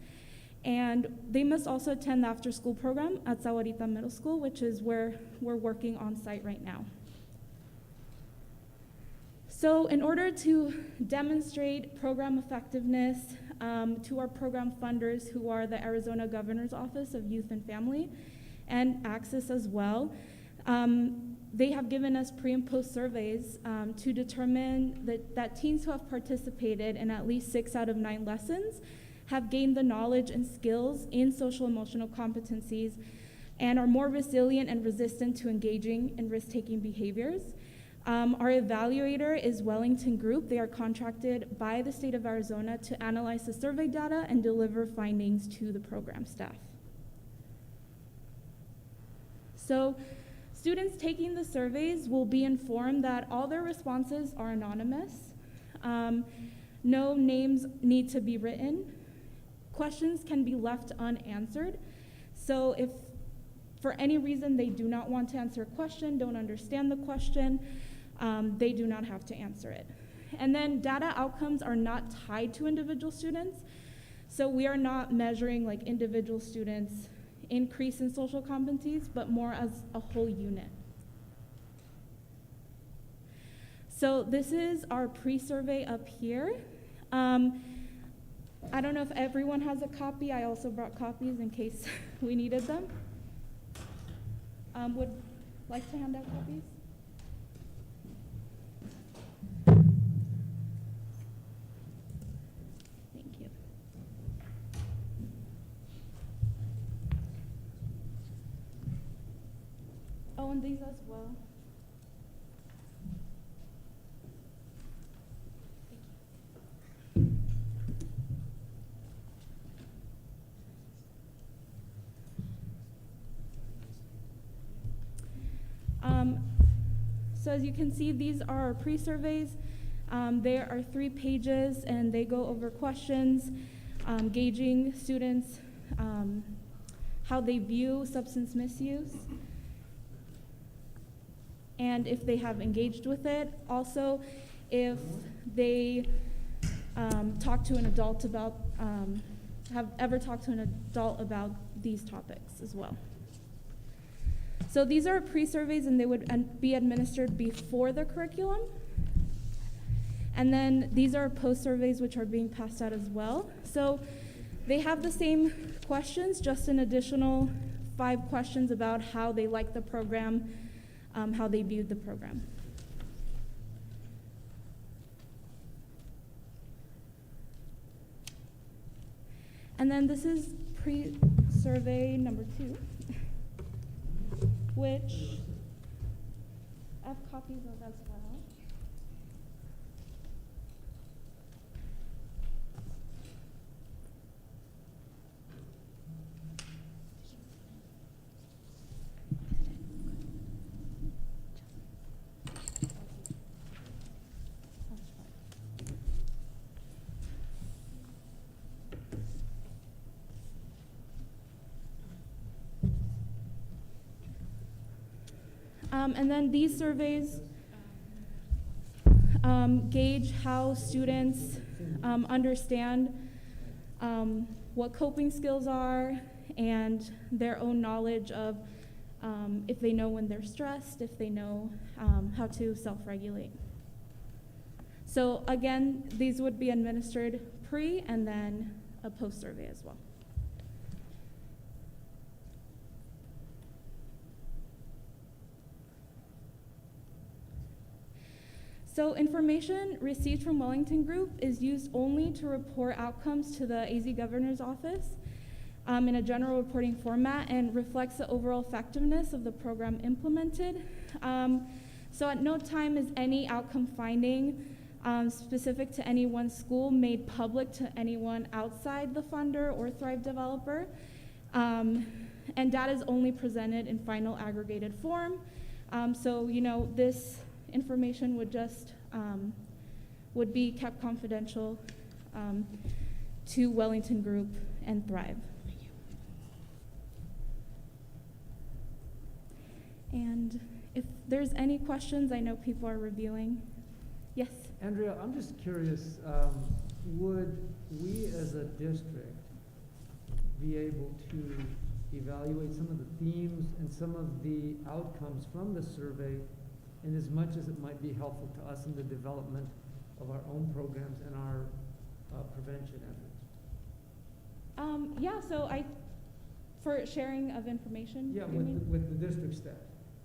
And they must also attend the after-school program at Sahuarita Middle School, which is where we're working on site right now. So in order to demonstrate program effectiveness to our program funders, who are the Arizona Governor's Office of Youth and Family, and Access as well, they have given us pre and post surveys to determine that teens who have participated in at least 6 out of 9 lessons have gained the knowledge and skills in social emotional competencies and are more resilient and resistant to engaging in risk-taking behaviors. Our evaluator is Wellington Group. They are contracted by the state of Arizona to analyze the survey data and deliver findings to the program staff. So students taking the surveys will be informed that all their responses are anonymous. No names need to be written. Questions can be left unanswered. So if for any reason they do not want to answer a question, don't understand the question, they do not have to answer it. And then data outcomes are not tied to individual students. So we are not measuring like individual students' increase in social competencies, but more as a whole unit. So this is our pre-survey up here. I don't know if everyone has a copy. I also brought copies in case we needed them. Would like to hand out copies? and these as well. So as you can see, these are our pre-surveys. There are 3 pages, and they go over questions, gauging students, how they view substance misuse, and if they have engaged with it. Also, if they talk to an adult about, have ever talked to an adult about these topics as well. So these are pre-surveys, and they would be administered before the curriculum. And then these are post-surveys, which are being passed out as well. So they have the same questions, just an additional 5 questions about how they like the program, how they viewed the program. And then this is pre-survey number 2. Which I have copies of as well. And then these surveys gauge how students understand what coping skills are and their own knowledge of if they know when they're stressed, if they know how to self-regulate. So again, these would be administered pre and then a post-survey as well. So information received from Wellington Group is used only to report outcomes to the AZ Governor's Office in a general reporting format and reflects the overall effectiveness of the program implemented. So at no time is any outcome finding specific to any one school made public to anyone outside the funder or Thrive developer. And data is only presented in final aggregated form. So, you know, this information would just would be kept confidential to Wellington Group and Thrive. And if there's any questions, I know people are reviewing. Yes?
Andrea, I'm just curious, would we as a district be able to evaluate some of the themes and some of the outcomes from the survey in as much as it might be helpful to us in the development of our own programs and our prevention efforts?
Yeah, so for sharing of information,
Yeah,
you mean?
with the district staff.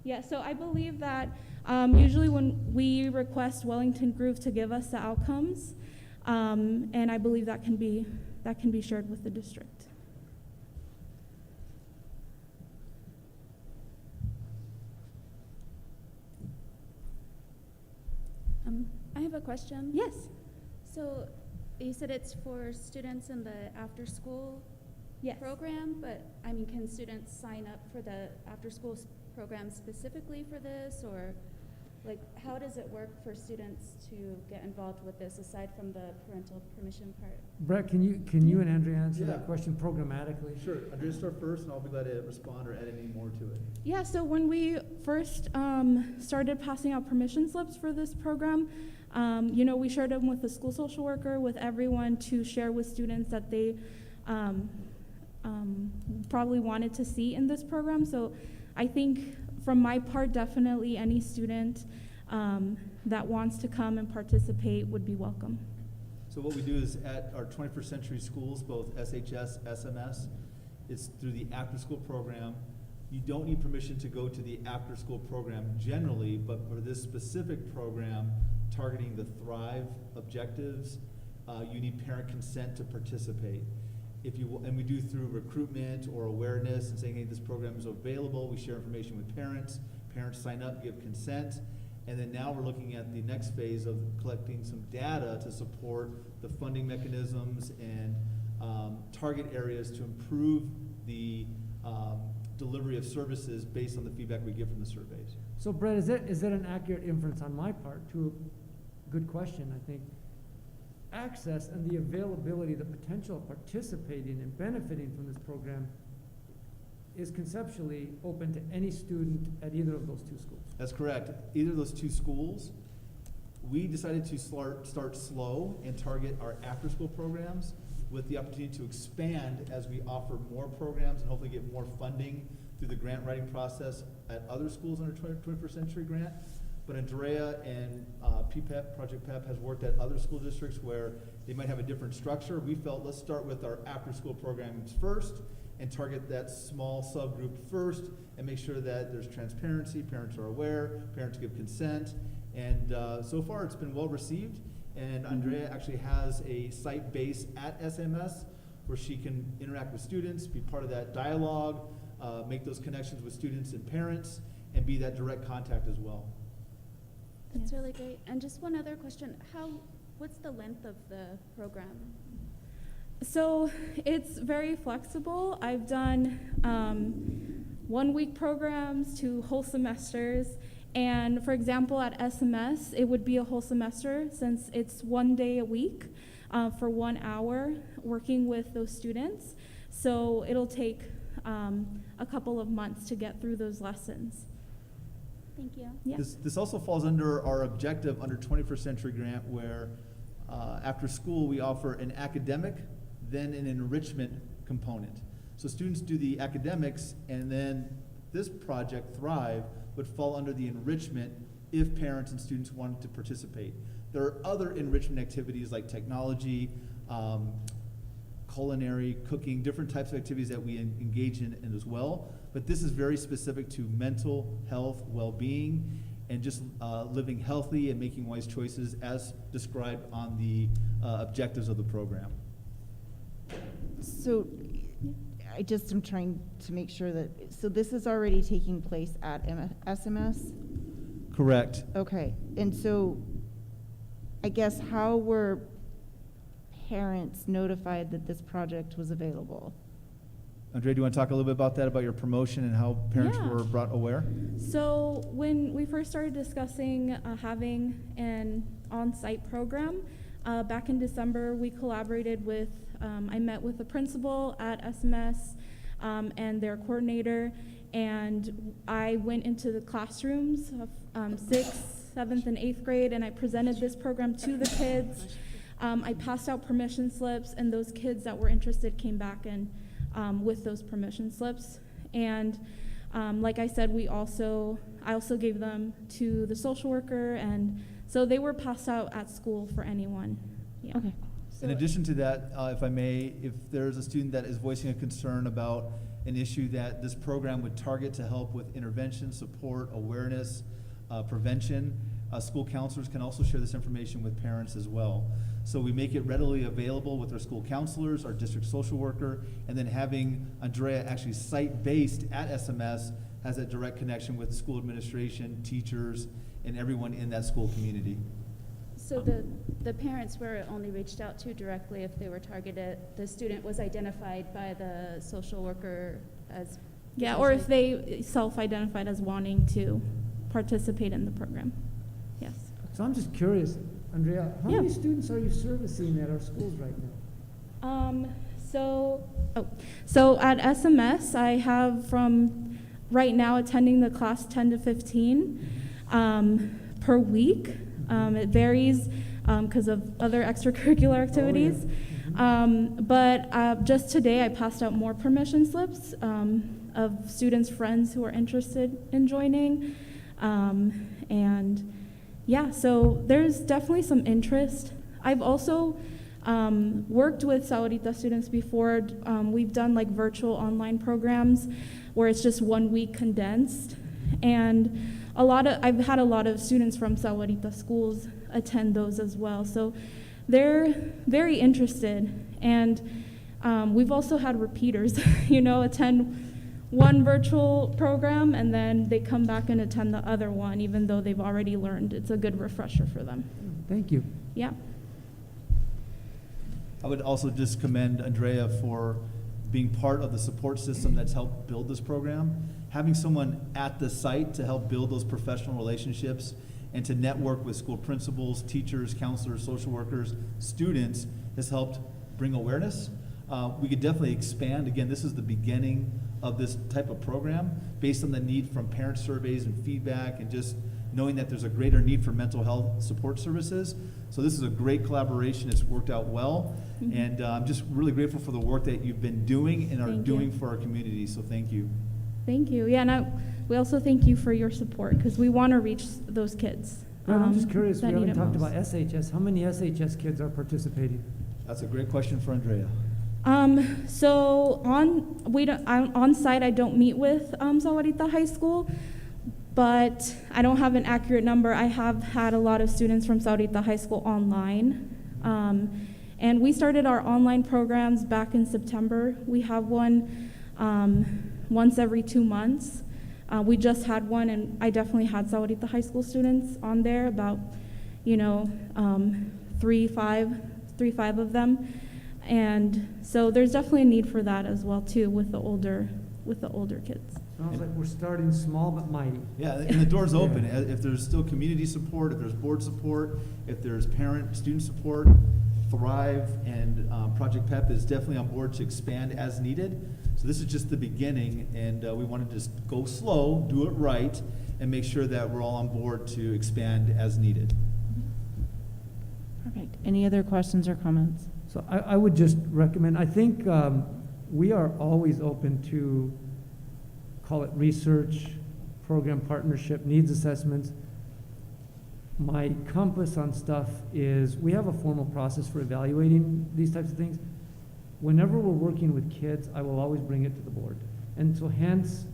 Yeah, so I believe that usually when we request Wellington Group to give us the outcomes, and I believe that can be shared with the district.
I have a question.
Yes.
So you said it's for students in the after-school
Yes.
program, but I mean, can students sign up for the after-school program specifically for this, or like how does it work for students to get involved with this aside from the parental permission part?
Brett, can you and Andrea answer that question programmatically?
Sure. Andrea, start first, and I'll be glad to respond or add any more to it.
Yeah, so when we first started passing out permission slips for this program, you know, we shared them with the school social worker, with everyone to share with students that they probably wanted to see in this program. So I think from my part, definitely any student that wants to come and participate would be welcome.
So what we do is at our 21st Century Schools, both SHS, SMS, it's through the after-school program. You don't need permission to go to the after-school program generally, but for this specific program targeting the Thrive objectives, you need parent consent to participate. And we do through recruitment or awareness and saying, hey, this program is available. We share information with parents. parents sign up, give consent, and then now we're looking at the next phase of collecting some data to support the funding mechanisms and target areas to improve the delivery of services based on the feedback we get from the surveys.
So Brett, is that an accurate inference on my part to a good question, I think? Access and the availability, the potential of participating and benefiting from this program is conceptually open to any student at either of those two schools.
That's correct. Either of those two schools, we decided to start slow and target our after-school programs with the opportunity to expand as we offer more programs and hopefully get more funding through the grant writing process at other schools under 21st Century Grant. But Andrea and PPEP, Project PEP, has worked at other school districts where they might have a different structure. We felt, let's start with our after-school programs first and target that small subgroup first and make sure that there's transparency, parents are aware, parents give consent. And so far it's been well received. And Andrea actually has a site base at SMS where she can interact with students, be part of that dialogue, make those connections with students and parents, and be that direct contact as well.
That's really great. And just one other question, what's the length of the program?
So it's very flexible. I've done 1 week programs to whole semesters. And for example, at SMS, it would be a whole semester since it's 1 day a week for 1 hour working with those students. So it'll take a couple of months to get through those lessons.
Thank you.
Yeah.
This also falls under our objective under 21st Century Grant where after school we offer an academic, then an enrichment component. So students do the academics and then this project, Thrive, would fall under the enrichment if parents and students wanted to participate. There are other enrichment activities like technology, culinary, cooking, different types of activities that we engage in as well. But this is very specific to mental health, well-being, and just living healthy and making wise choices as described on the objectives of the program.
So I just am trying to make sure that, so this is already taking place at SMS?
Correct.
Okay, and so I guess how were parents notified that this project was available?
Andrea, do you want to talk a little bit about that, about your promotion and how parents
Yeah.
were brought aware?
So when we first started discussing having an on-site program, back in December, we collaborated with, I met with the principal at SMS and their coordinator, and I went into the classrooms of 6th, 7th, and 8th grade, and I presented this program to the kids. I passed out permission slips, and those kids that were interested came back and with those permission slips. And like I said, I also gave them to the social worker, and so they were passed out at school for anyone. Yeah.
Okay.
In addition to that, if I may, if there's a student that is voicing a concern about an issue that this program would target to help with intervention, support, awareness, prevention, school counselors can also share this information with parents as well. So we make it readily available with our school counselors, our district social worker, and then having Andrea actually site-based at SMS has a direct connection with school administration, teachers, and everyone in that school community.
So the parents were only reached out to directly if they were targeted. The student was identified by the social worker as...
Yeah, or if they self-identified as wanting to participate in the program. Yes.
So I'm just curious, Andrea, how
Yeah.
many students are you servicing at our schools right now?
So at SMS, I have from right now attending the class 10 to 15 per week. It varies because of other extracurricular activities. But just today, I passed out more permission slips of students' friends who are interested in joining. And yeah, so there's definitely some interest. I've also worked with Sahuarita students before. We've done like virtual online programs where it's just 1 week condensed. And I've had a lot of students from Sahuarita schools attend those as well. So they're very interested. And we've also had repeaters, attend one virtual program and then they come back and attend the other one, even though they've already learned. It's a good refresher for them.
Thank you.
Yeah.
I would also just commend Andrea for being part of the support system that's helped build this program. Having someone at the site to help build those professional relationships and to network with school principals, teachers, counselors, social workers, students has helped bring awareness. We could definitely expand. Again, this is the beginning of this type of program based on the need from parent surveys and feedback and just knowing that there's a greater need for mental health support services. So this is a great collaboration. It's worked out well.
Mm-hmm.
And I'm just really grateful for the work that you've been doing and are
Thank you.
doing for our community. So thank you.
Thank you. Yeah, and we also thank you for your support because we want to reach those kids.
I'm just curious, we
that need
haven't
it
talked
most.
about SHS. How many SHS kids are participating?
That's a great question for Andrea.
So on site, I don't meet with Sahuarita High School, but I don't have an accurate number. I have had a lot of students from Sahuarita High School online. And we started our online programs back in September. We have one once every 2 months. We just had one, and I definitely had Sahuarita High School students on there, about, 3-5 of them. And so there's definitely a need for that as well too with the older kids.
Sounds like we're starting small but mighty.
Yeah, and the door's open. If there's still community support, if there's board support, if there's student support, Thrive and Project PEP is definitely on board to expand as needed. So this is just the beginning, and we want to just go slow, do it right, and make sure that we're all on board to expand as needed.
Perfect. Any other questions or comments?
So I would just recommend, I think we are always open to, call it research, program partnership, needs assessments. My compass on stuff is we have a formal process for evaluating these types of things. Whenever we're working with kids, I will always bring it to the board. And so hence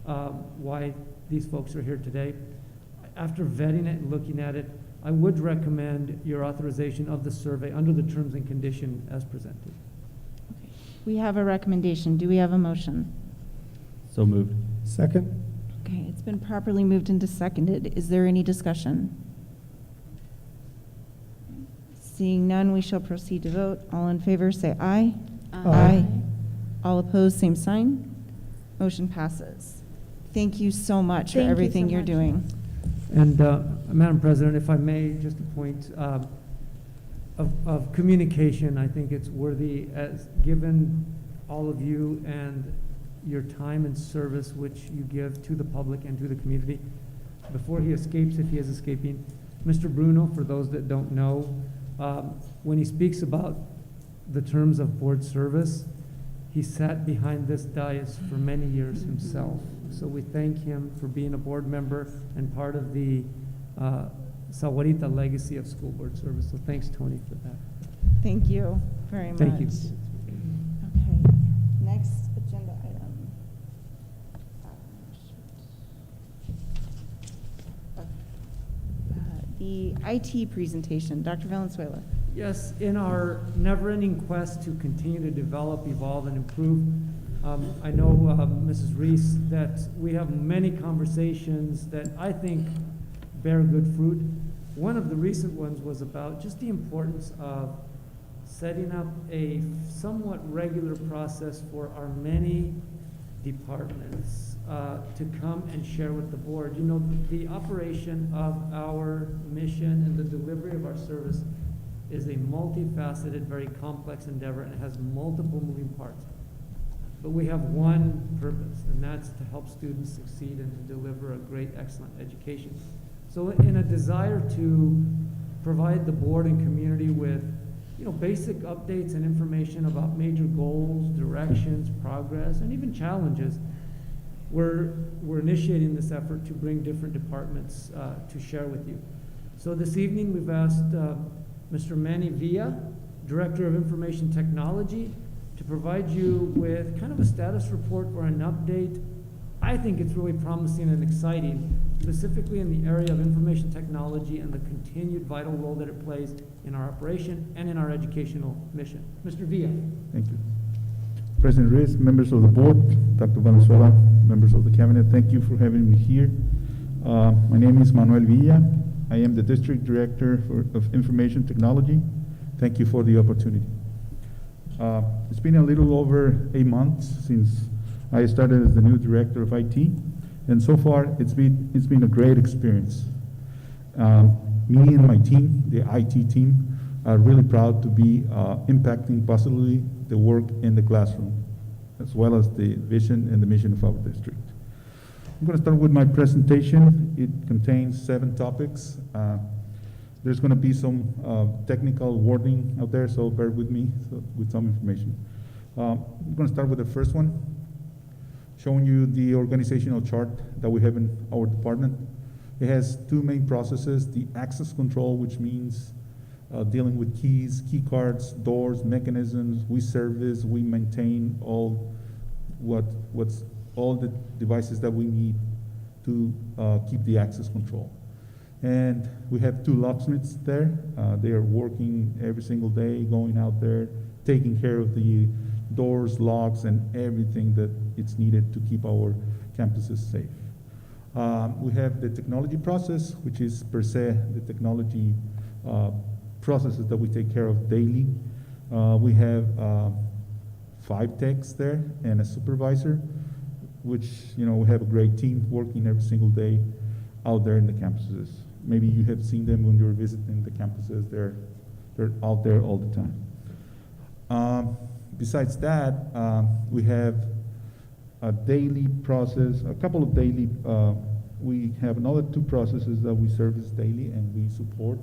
why these folks are here today. After vetting it and looking at it, I would recommend your authorization of the survey under the terms and condition as presented.
Okay. We have a recommendation. Do we have a motion?
So moved.
Second?
Okay, it's been properly moved and seconded. Is there any discussion? Seeing none, we shall proceed to vote. All in favor, say aye.
Aye.
All opposed, same sign. Motion passes. Thank you so much for
Thank you
everything
so
you're
much.
doing.
And Madam President, if I may, just a point of communication, I think it's worthy, as given all of you and your time and service which you give to the public and to the community. Before he escapes, if he is escaping, Mr. Bruno, for those that don't know, when he speaks about the terms of board service, he sat behind this dais for many years himself. So we thank him for being a board member and part of the Sahuarita legacy of school board service. So thanks, Tony, for that.
Thank you very much.
Thank you.
Okay, next agenda item. The IT presentation, Dr. Valenzuela.
Yes, in our never-ending quest to continue to develop, evolve, and improve, I know, Mrs. Reese, that we have many conversations that I think bear good fruit. One of the recent ones was about just the importance of setting up a somewhat regular process for our many departments to come and share with the board. You know, the operation of our mission and the delivery of our service is a multifaceted, very complex endeavor, and it has multiple moving parts. But we have one purpose, and that's to help students succeed and to deliver a great, excellent education. So in a desire to provide the board and community with, you know, basic updates and information about major goals, directions, progress, and even challenges, we're initiating this effort to bring different departments to share with you. So this evening, we've asked Mr. Manny Villa, Director of Information Technology, to provide you with kind of a status report or an update. I think it's really promising and exciting, specifically in the area of information technology and the continued vital role that it plays in our operation and in our educational mission. Mr. Villa.
Thank you. President Reyes, members of the board, Dr. Valenzuela, members of the cabinet, thank you for having me here. My name is Manuel Villa. I am the District Director of Information Technology. Thank you for the opportunity. It's been a little over 8 months since I started as the new Director of IT, and so far it's been a great experience. Me and my team, the IT team, are really proud to be impacting positively the work in the classroom, as well as the vision and the mission of our district. I'm going to start with my presentation. It contains 7 topics. There's going to be some technical wording out there, so bear with me with some information. I'm going to start with the first one, showing you the organizational chart that we have in our department. It has 2 main processes: the access control, which means dealing with keys, key cards, doors, mechanisms. We service, we maintain all the devices that we need to keep the access control. And we have 2 locksmiths there. They are working every single day, going out there, taking care of the doors, locks, and everything that it's needed to keep our campuses safe. We have the technology process, which is per se the technology processes that we take care of daily. We have 5 techs there and a supervisor, which, you know, we have a great team working every single day out there in the campuses. Maybe you have seen them when you're visiting the campuses. They're out there all the time. Besides that, we have a daily process, a couple of daily, we have another 2 processes that we service daily and we support.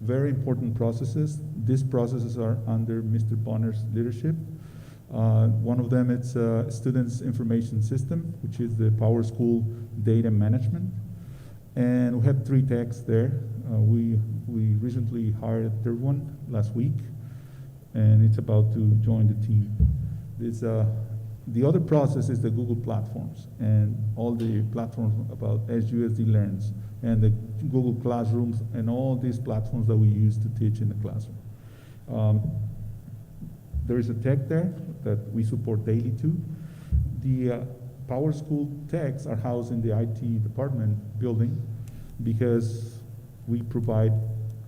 Very important processes. These processes are under Mr. Bonner's leadership. One of them is Students Information System, which is the Power School Data Management. And we have 3 techs there. We recently hired a 3rd one last week, and it's about to join the team. The other process is the Google platforms and all the platforms about SUSD Learns and the Google Classrooms and all these platforms that we use to teach in the classroom. There is a tech there that we support daily too. The Power School techs are housed in the IT department building because we provide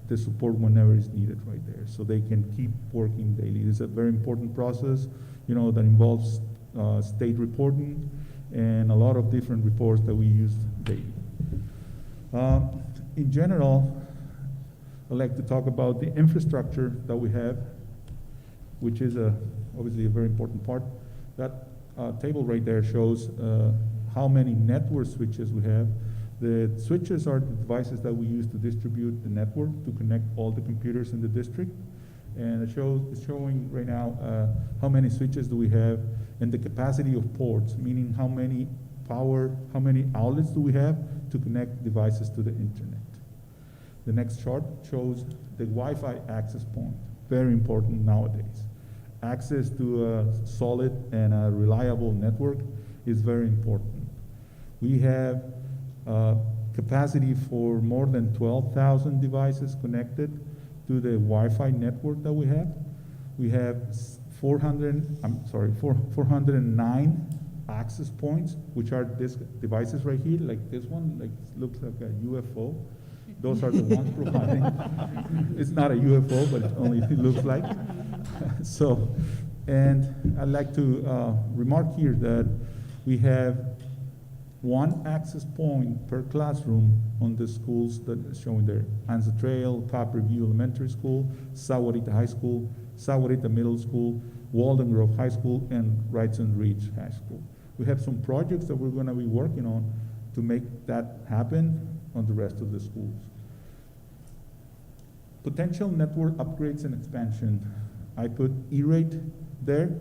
the support whenever it's needed right there, so they can keep working daily. It's a very important process, you know, that involves state reporting and a lot of different reports that we use daily. In general, I'd like to talk about the infrastructure that we have, which is obviously a very important part. That table right there shows how many network switches we have. The switches are the devices that we use to distribute the network to connect all the computers in the district. And it's showing right now how many switches do we have and the capacity of ports, meaning how many outlets do we have to connect devices to the internet. The next chart shows the Wi-Fi access point, very important nowadays. Access to a solid and a reliable network is very important. We have capacity for more than 12,000 devices connected to the Wi-Fi network that we have. We have 409 access points, which are these devices right here, like this one, like looks like a UFO. Those are the ones providing. It's not a UFO, but it looks like. So, and I'd like to remark here that we have 1 access point per classroom on the schools that is showing there. Anza Trail, Copper View Elementary School, Sahuarita High School, Sahuarita Middle School, Walden Grove High School, and Wrightson Ridge High School. We have some projects that we're going to be working on to make that happen on the rest of the schools. Potential network upgrades and expansion. I put E-rate there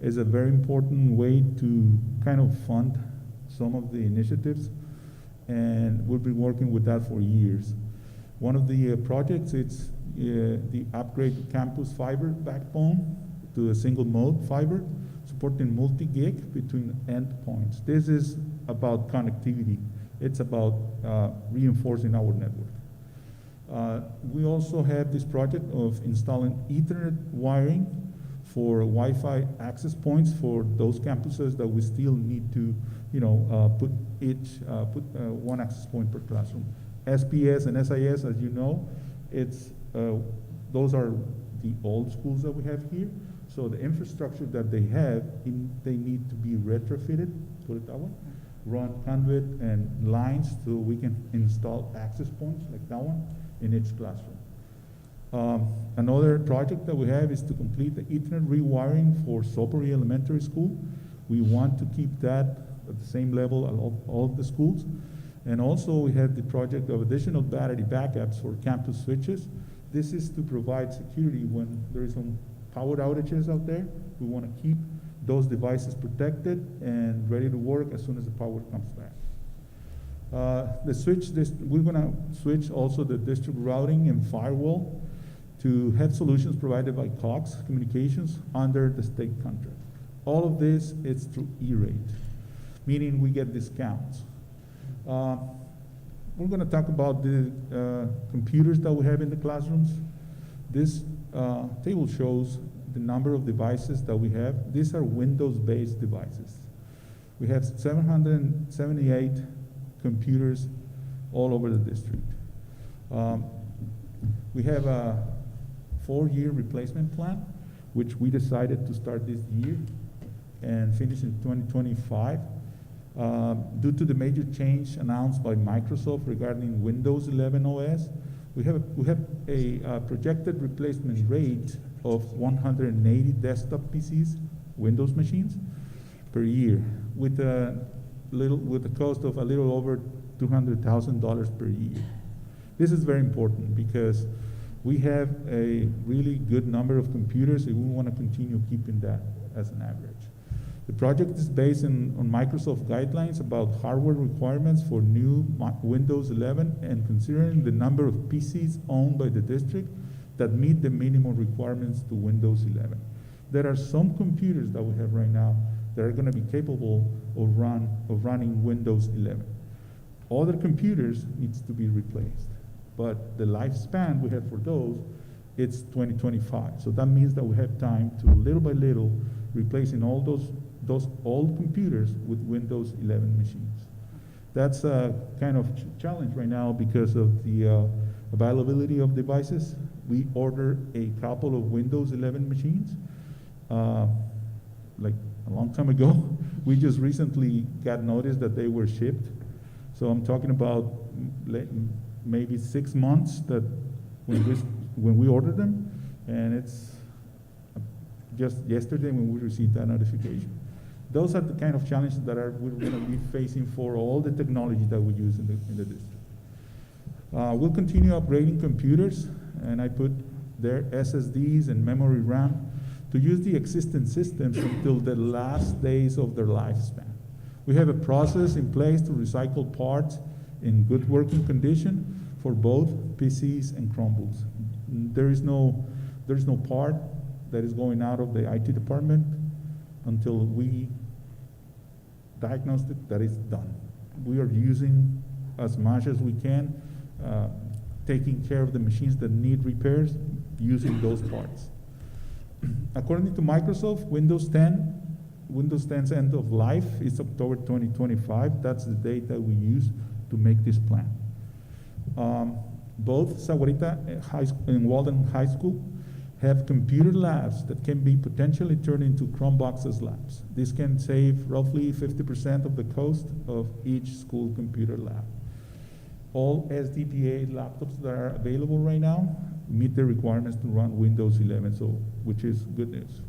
as a very important way to kind of fund some of the initiatives, and we've been working with that for years. One of the projects is the upgrade campus fiber backbone to a single mode fiber, supporting multi-gig between endpoints. This is about connectivity. It's about reinforcing our network. We also have this project of installing Ethernet wiring for Wi-Fi access points for those campuses that we still need to, put one access point per classroom. SPS and SIS, as you know, those are the old schools that we have here. So the infrastructure that they have, they need to be retrofitted, put it that way, run conduit and lines so we can install access points like that one in each classroom. Another project that we have is to complete the Ethernet rewiring for Sahuarita Elementary School. We want to keep that at the same level at all of the schools. And also we have the project of additional battery backups for campus switches. This is to provide security when there is some power outages out there. We want to keep those devices protected and ready to work as soon as the power comes back. We're going to switch also the district routing and firewall to have solutions provided by Cox Communications under the state contract. All of this is through E-rate, meaning we get discounts. We're going to talk about the computers that we have in the classrooms. This table shows the number of devices that we have. These are Windows-based devices. We have 778 computers all over the district. We have a 4-year replacement plan, which we decided to start this year and finish in 2025. Due to the major change announced by Microsoft regarding Windows 11 OS, we have a projected replacement rate of 180 desktop PCs, Windows machines, per year, with a cost of a little over $200,000 per year. This is very important because we have a really good number of computers and we want to continue keeping that as an average. The project is based on Microsoft guidelines about hardware requirements for new Windows 11 and considering the number of PCs owned by the district that meet the minimum requirements to Windows 11. There are some computers that we have right now that are going to be capable of running Windows 11. Other computers needs to be replaced, but the lifespan we have for those, it's 2025. So that means that we have time to little by little replacing all those old computers with Windows 11 machines. That's a kind of challenge right now because of the availability of devices. We ordered a couple of Windows 11 machines like a long time ago. We just recently got notice that they were shipped. So I'm talking about maybe 6 months that when we ordered them, and it's just yesterday when we received that notification. Those are the kind of challenges that we're going to be facing for all the technology that we use in the district. We'll continue upgrading computers, and I put their SSDs and memory RAM to use the existing systems until the last days of their lifespan. We have a process in place to recycle parts in good working condition for both PCs and Chromebooks. There is no part that is going out of the IT department until we diagnose it, that it's done. We are using as much as we can, taking care of the machines that need repairs, using those parts. According to Microsoft, Windows 10's end of life is October 2025. That's the date that we use to make this plan. Both Sahuarita and Walden High School have computer labs that can be potentially turned into Chromeboxes labs. This can save roughly 50% of the cost of each school computer lab. All SDPA laptops that are available right now meet the requirements to run Windows 11, which is good news.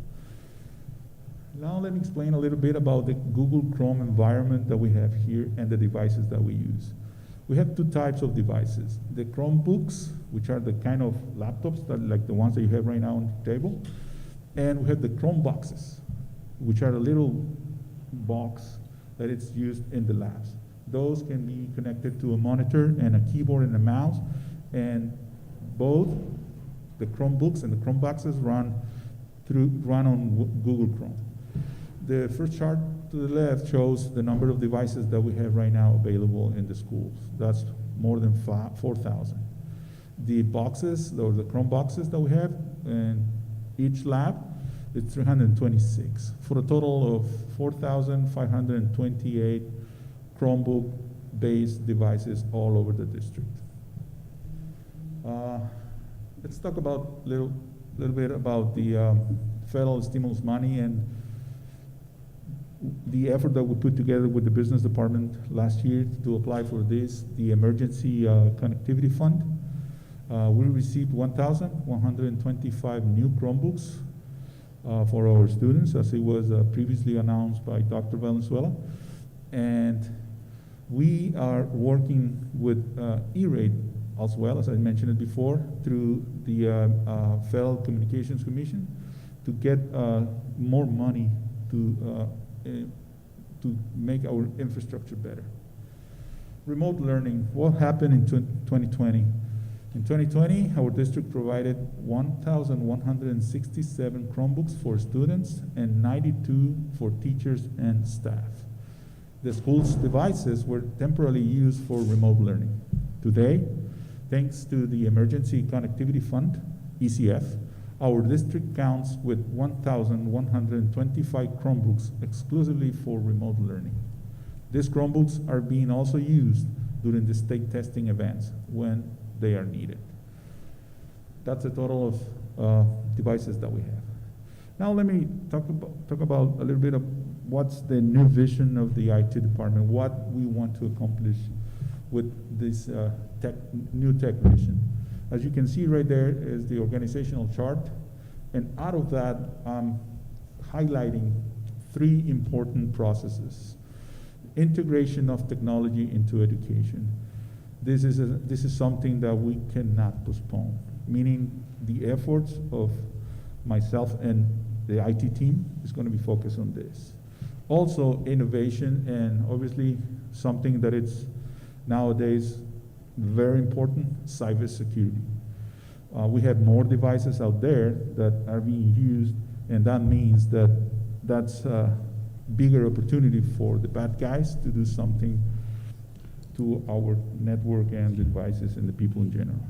Now let me explain a little bit about the Google Chrome environment that we have here and the devices that we use. We have two types of devices. The Chromebooks, which are the kind of laptops that like the ones that you have right now on the table. And we have the Chromeboxes, which are a little box that is used in the labs. Those can be connected to a monitor and a keyboard and a mouse. And both the Chromebooks and the Chromeboxes run on Google Chrome. The first chart to the left shows the number of devices that we have right now available in the schools. That's more than 4,000. The boxes, or the Chrome boxes that we have in each lab, it's 326, for a total of 4,528 Chromebook-based devices all over the district. Let's talk about little bit about the federal stimulus money and the effort that we put together with the business department last year to apply for this, the emergency connectivity fund. We received 1,125 new Chromebooks for our students, as it was previously announced by Dr. Valenzuela. And we are working with E-Rate as well, as I mentioned it before, through the Federal Communications Commission to get more money to make our infrastructure better. Remote learning, what happened in 2020? In 2020, our district provided 1,167 Chromebooks for students and 92 for teachers and staff. The school's devices were temporarily used for remote learning. Today, thanks to the Emergency Connectivity Fund, ECF, our district counts with 1,125 Chromebooks exclusively for remote learning. These Chromebooks are being also used during the state testing events when they are needed. That's a total of devices that we have. Now let me talk about a little bit of what's the new vision of the IT department, what we want to accomplish with this new tech vision. As you can see right there is the organizational chart, and out of that, I'm highlighting 3 important processes. Integration of technology into education. This is something that we cannot postpone, meaning the efforts of myself and the IT team is going to be focused on this. Also, innovation, and obviously something that it's nowadays very important, cybersecurity. We have more devices out there that are being used, and that means that that's a bigger opportunity for the bad guys to do something to our network and the devices and the people in general.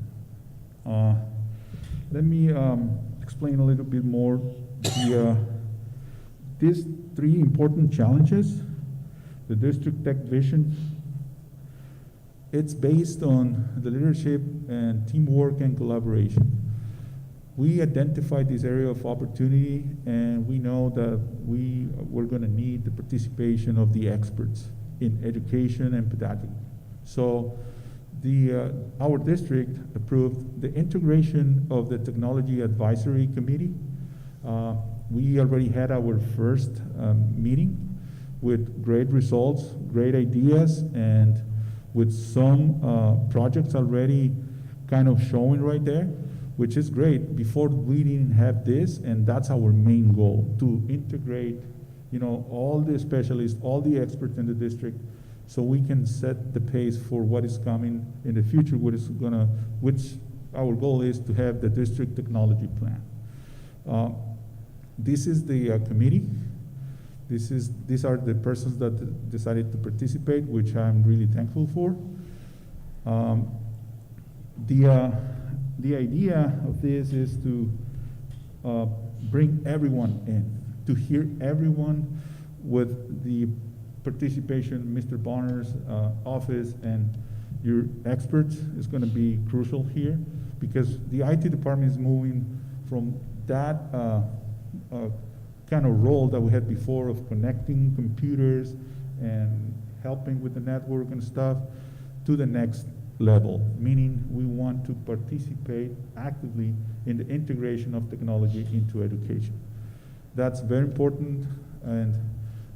Let me explain a little bit more these 3 important challenges. The district tech vision, it's based on the leadership and teamwork and collaboration. We identified this area of opportunity, and we know that we're going to need the participation of the experts in education and pedagogy. So our district approved the integration of the Technology Advisory Committee. We already had our first meeting with great results, great ideas, and with some projects already kind of showing right there, which is great. Before we didn't have this, and that's our main goal, to integrate, all the specialists, all the experts in the district, so we can set the pace for what is coming in the future, which our goal is to have the district technology plan. This is the committee. These are the persons that decided to participate, which I'm really thankful for. The idea of this is to bring everyone in, to hear everyone with the participation. Mr. Bonner's office and your experts is going to be crucial here, because the IT department is moving from that kind of role that we had before of connecting computers and helping with the network and stuff to the next level, meaning we want to participate actively in the integration of technology into education. That's very important, and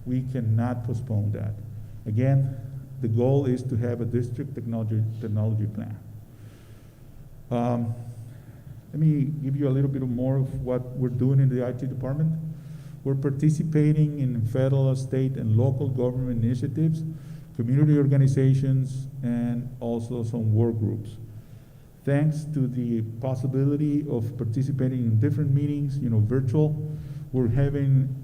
we cannot postpone that. Again, the goal is to have a district technology plan. Let me give you a little bit more of what we're doing in the IT department. We're participating in federal, state, and local government initiatives, community organizations, and also some work groups. Thanks to the possibility of participating in different meetings, virtual, we're having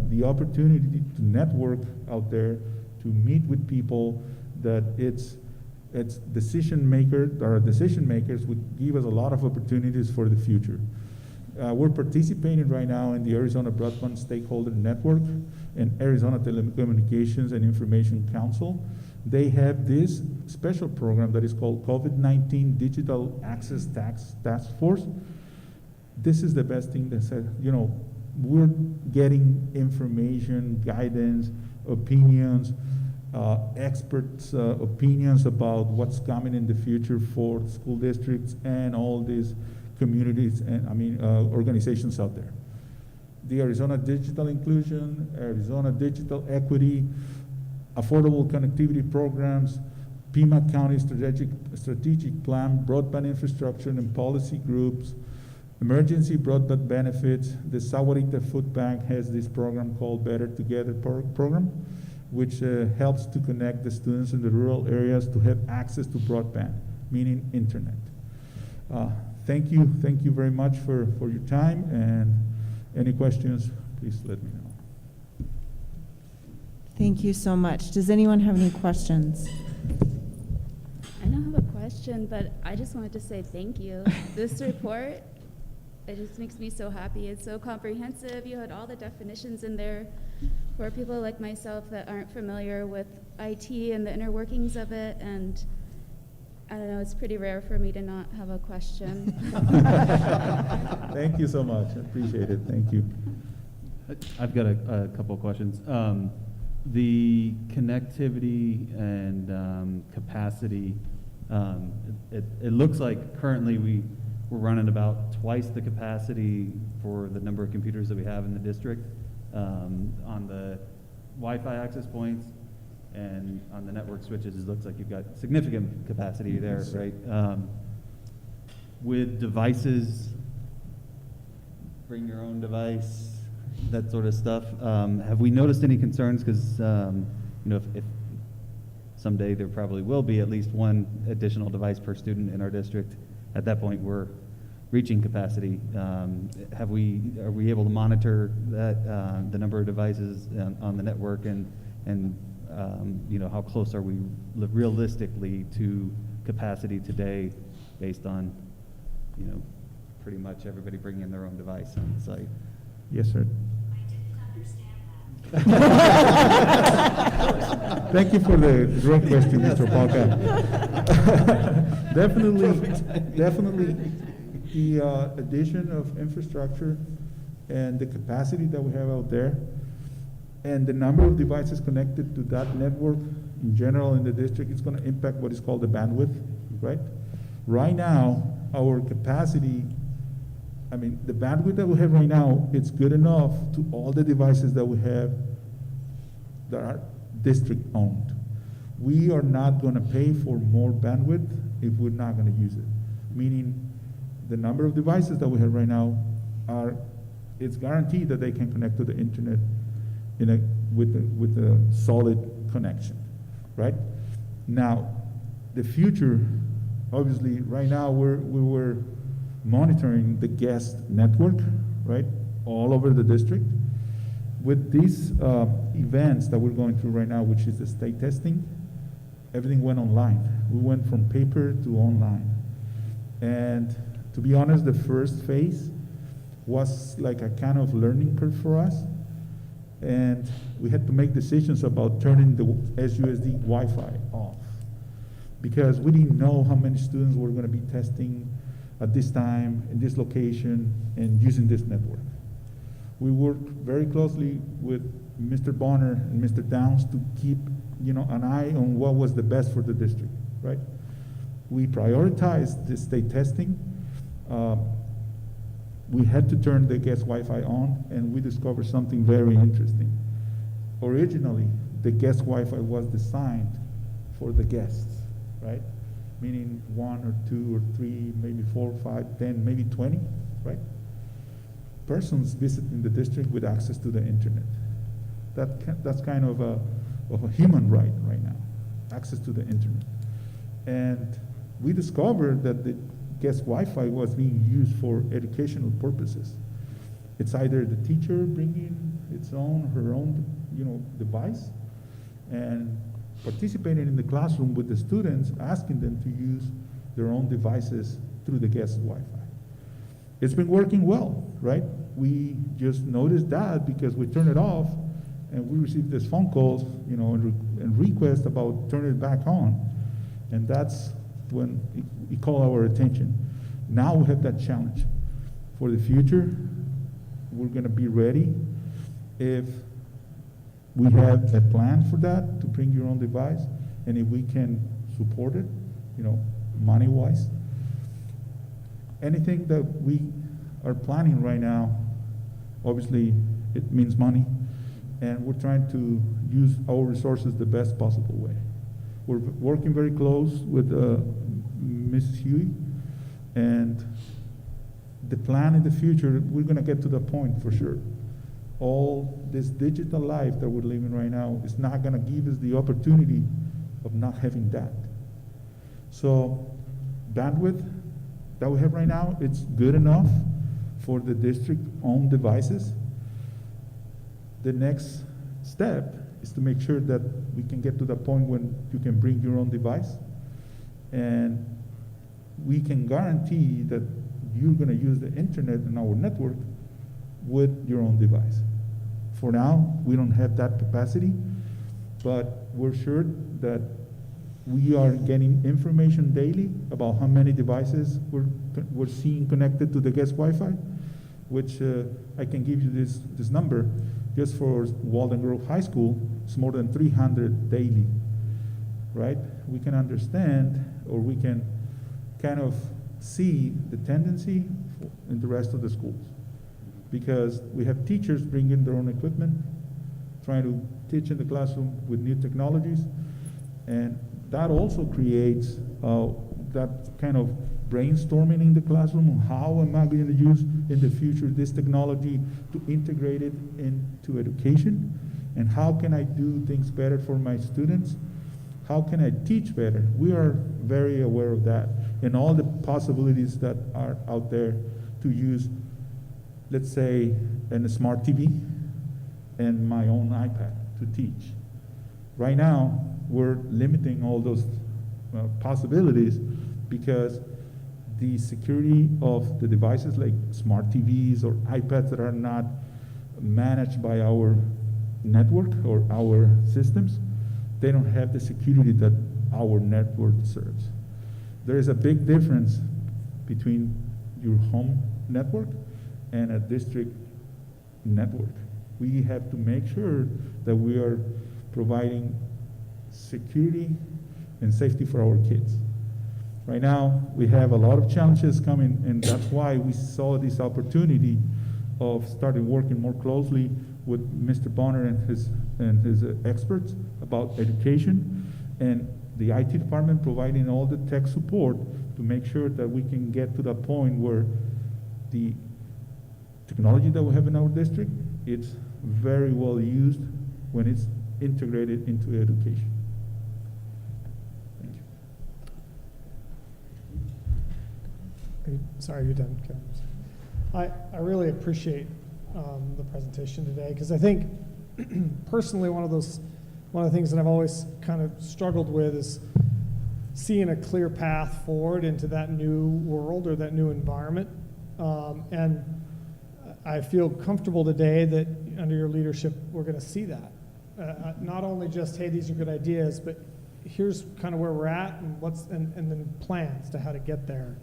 the opportunity to network out there, to meet with people that our decision makers would give us a lot of opportunities for the future. We're participating right now in the Arizona Broadband Stakeholder Network and Arizona Telecommunications and Information Council. They have this special program that is called COVID-19 Digital Access Task Force. This is the best thing that said, you know, we're getting information, guidance, opinions, experts' opinions about what's coming in the future for school districts and all these communities and organizations out there. The Arizona Digital Inclusion, Arizona Digital Equity, Affordable Connectivity Programs, Pima County Strategic Plan, Broadband Infrastructure and Policy Groups, Emergency Broadband Benefits. The Sahuarita Food Bank has this program called Better Together program, which helps to connect the students in the rural areas to have access to broadband, meaning internet. Thank you very much for your time, and any questions, please let me know.
Thank you so much. Does anyone have any questions?
I don't have a question, but I just wanted to say thank you. This report, it just makes me so happy. It's so comprehensive. You had all the definitions in there for people like myself that aren't familiar with IT and the inner workings of it, and I don't know, it's pretty rare for me to not have a question.
Thank you so much. I appreciate it. Thank you.
I've got a couple of questions. The connectivity and capacity, it looks like currently we're running about twice the capacity for the number of computers that we have in the district on the Wi-Fi access points, and on the network switches. It looks like you've got significant capacity there, right? With devices, bring your own device, that sort of stuff. Have we noticed any concerns? Because if someday there probably will be at least one additional device per student in our district. At that point, we're reaching capacity. Are we able to monitor that the number of devices on the network, and how close are we realistically to capacity today, based on pretty much everybody bringing in their own device on the site?
Yes, sir. Thank you for the direct question, Mr. Palca. Definitely, the addition of infrastructure and the capacity that we have out there, and the number of devices connected to that network in general in the district, is going to impact what is called the bandwidth, right? Right now, our capacity, the bandwidth that we have right now, it's good enough to all the devices that we have that are district owned. We are not going to pay for more bandwidth if we're not going to use it. Meaning, the number of devices that we have right now it's guaranteed that they can connect to the internet with a solid connection, right? Now, the future, obviously, right now we were monitoring the guest network, right, all over the district. With these events that we're going through right now, which is the state testing, everything went online. We went from paper to online. And to be honest, the first phase was like a kind of learning curve for us. And we had to make decisions about turning the SUSD Wi-Fi off, because we didn't know how many students were going to be testing at this time, in this location, and using this network. We worked very closely with Mr. Bonner and Mr. Downs to keep an eye on what was the best for the district, right? We prioritized the state testing. We had to turn the guest Wi-Fi on, and we discovered something very interesting. Originally, the guest Wi-Fi was designed for the guests, right? Meaning 1 or 2 or 3, maybe 4, 5, 10, maybe 20, right? Persons visiting the district with access to the internet. That's kind of a human right now, access to the internet. And we discovered that the guest Wi-Fi was being used for educational purposes. It's either the teacher bringing her own device, and participating in the classroom with the students, asking them to use their own devices through the guest Wi-Fi. it's been working well, right? We just noticed that because we turned it off and we received this phone calls, you know, and requests about turning it back on. And that's when it called our attention. Now we have that challenge. For the future, we're gonna be ready if we have a plan for that, to bring your own device, and if we can support it, you know, money-wise. Anything that we are planning right now, obviously, it means money, and we're trying to use our resources the best possible way. We're working very close with Mrs. Huey, and the plan in the future, we're gonna get to the point for sure. All this digital life that we're living right now is not gonna give us the opportunity of not having that. So bandwidth that we have right now, it's good enough for the district-owned devices. The next step is to make sure that we can get to the point when you can bring your own device, and we can guarantee that you're gonna use the internet in our network with your own device. For now, we don't have that capacity, but we're sure that we are getting information daily about how many devices we're seeing connected to the guest Wi-Fi, which I can give you this number. Just for Walden Grove High School, it's more than 300 daily, right? We can understand, or we can kind of see the tendency in the rest of the schools. Because we have teachers bringing their own equipment, trying to teach in the classroom with new technologies, and that also creates that kind of brainstorming in the classroom. How am I going to use in the future this technology to integrate it into education? And how can I do things better for my students? How can I teach better? We are very aware of that and all the possibilities that are out there to use, let's say, a smart TV and my own iPad to teach. Right now, we're limiting all those possibilities because the security of the devices like smart TVs or iPads that are not managed by our network or our systems, they don't have the security that our network serves. There is a big difference between your home network and a district network. We have to make sure that we are providing security and safety for our kids. Right now, we have a lot of challenges coming, and that's why we saw this opportunity of starting working more closely with Mr. Bonner and his experts about education, and the IT department providing all the tech support to make sure that we can get to the point where the technology that we have in our district, it's very well used when it's integrated into education. Thank you.
Sorry, you're done, Kevin. I really appreciate the presentation today, because I think personally one of the things that I've always kind of struggled with is seeing a clear path forward into that new world or that new environment. And I feel comfortable today that under your leadership, we're going to see that. Not only just, hey, these are good ideas, but here's kind of where we're at and then plans to how to get there.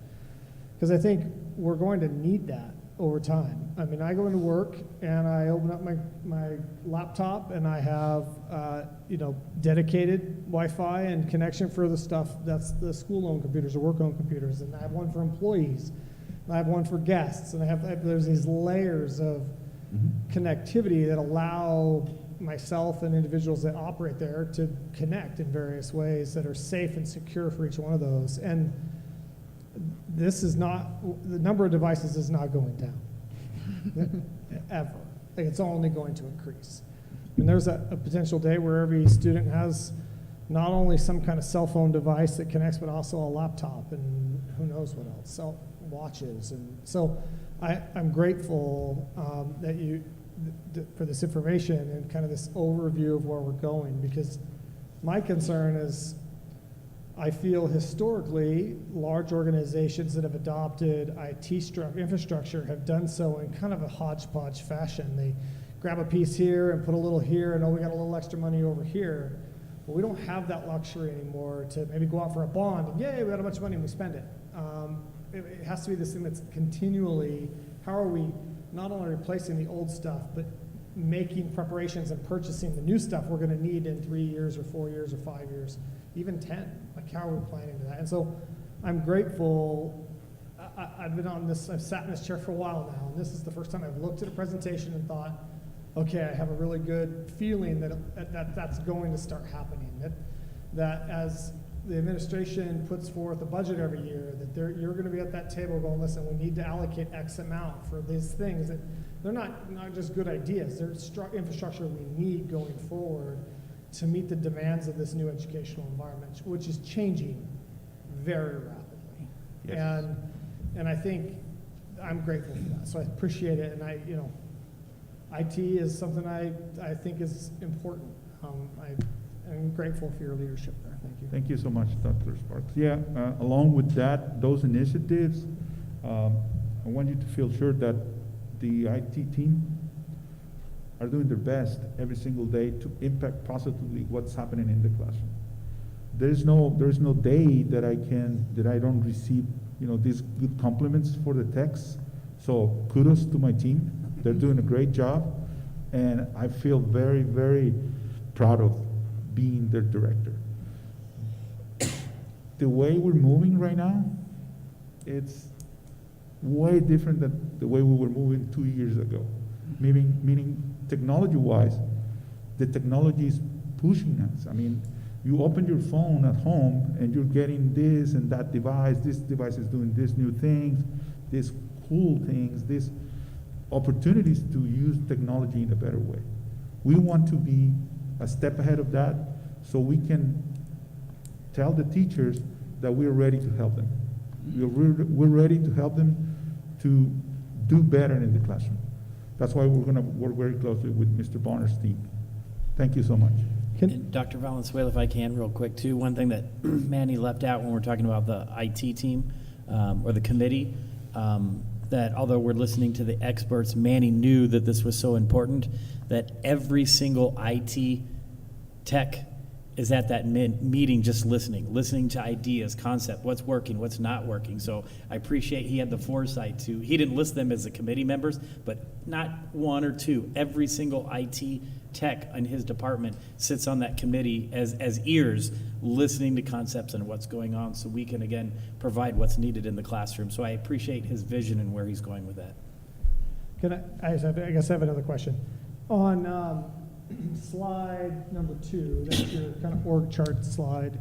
Because I think we're going to need that over time. I mean, I go into work and I open up my laptop and I have dedicated Wi-Fi and connection for the stuff that's the school-owned computers or work-owned computers, and I have one for employees, and I have one for guests, and there's these layers of connectivity that allow myself and individuals that operate there to connect in various ways that are safe and secure for each one of those. And this is not, the number of devices is not going down, ever. Like, it's only going to increase. I mean, there's a potential day where every student has not only some kind of cell phone device that connects, but also a laptop and who knows what else, cell watches. And so I'm grateful that for this information and kind of this overview of where we're going, because my concern is I feel historically, large organizations that have adopted IT infrastructure have done so in kind of a hodgepodge fashion. They grab a piece here and put a little here, and oh, we got a little extra money over here. But we don't have that luxury anymore to maybe go out for a bond and yay, we got a bunch of money and we spend it. It has to be this thing that's continually, how are we not only replacing the old stuff, but making preparations and purchasing the new stuff we're gonna need in 3 years or 4 years or 5 years, even 10. Like, how are we planning to that? And so I'm grateful. I've been on this, I've sat in this chair for a while now, and this is the first time I've looked at a presentation and thought, okay, I have a really good feeling that that's going to start happening. That as the administration puts forth a budget every year, that you're going to be at that table going, listen, we need to allocate X amount for these things. That they're not just good ideas, they're infrastructure we need going forward to meet the demands of this new educational environment, which is changing very rapidly.
Yes.
And I think I'm grateful for that. So I appreciate it, and IT is something I think is important. I'm grateful for your leadership there. Thank you.
Thank you so much, Dr. Sparks. Yeah, along with that, those initiatives, I want you to feel sure that the IT team are doing their best every single day to impact positively what's happening in the classroom. There's no day that I don't receive, these good compliments for the techs. So kudos to my team. They're doing a great job, and I feel very, very proud of being their director. The way we're moving right now, it's way different than the way we were moving 2 years ago. Meaning technology-wise, the technology is pushing us. I mean, you open your phone at home and you're getting this and that device. This device is doing this new things, these cool things, these opportunities to use technology in a better way. We want to be a step ahead of that so we can tell the teachers that we're ready to help them. We're ready to help them to do better in the classroom. That's why we're going to work very closely with Mr. Bonner's team. Thank you so much.
And Dr. Valenzuela, if I can, real quick, too, one thing that Manny left out when we're talking about the IT team or the committee, that although we're listening to the experts, Manny knew that this was so important, that every single IT tech is at that meeting just listening to ideas, concept, what's working, what's not working. So I appreciate he had the foresight to, he didn't list them as the committee members, but not one or two. Every single IT tech in his department sits on that committee as ears, listening to concepts and what's going on so we can, again, provide what's needed in the classroom. So I appreciate his vision and where he's going with that.
I guess I have another question. On slide number 2, that's your kind of org chart slide.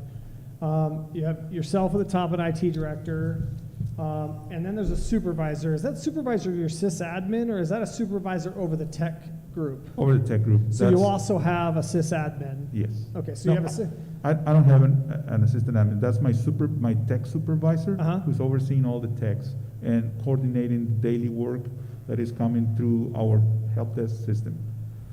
You have yourself at the top, an IT director, and then there's a supervisor. Is that supervisor your sysadmin, or is that a supervisor over the tech group?
Over the tech group.
So you also have a sysadmin?
Yes.
Okay, so you have
I don't have an assistant admin. That's my tech supervisor, who's overseeing all the techs and coordinating the daily work that is coming through our help desk system.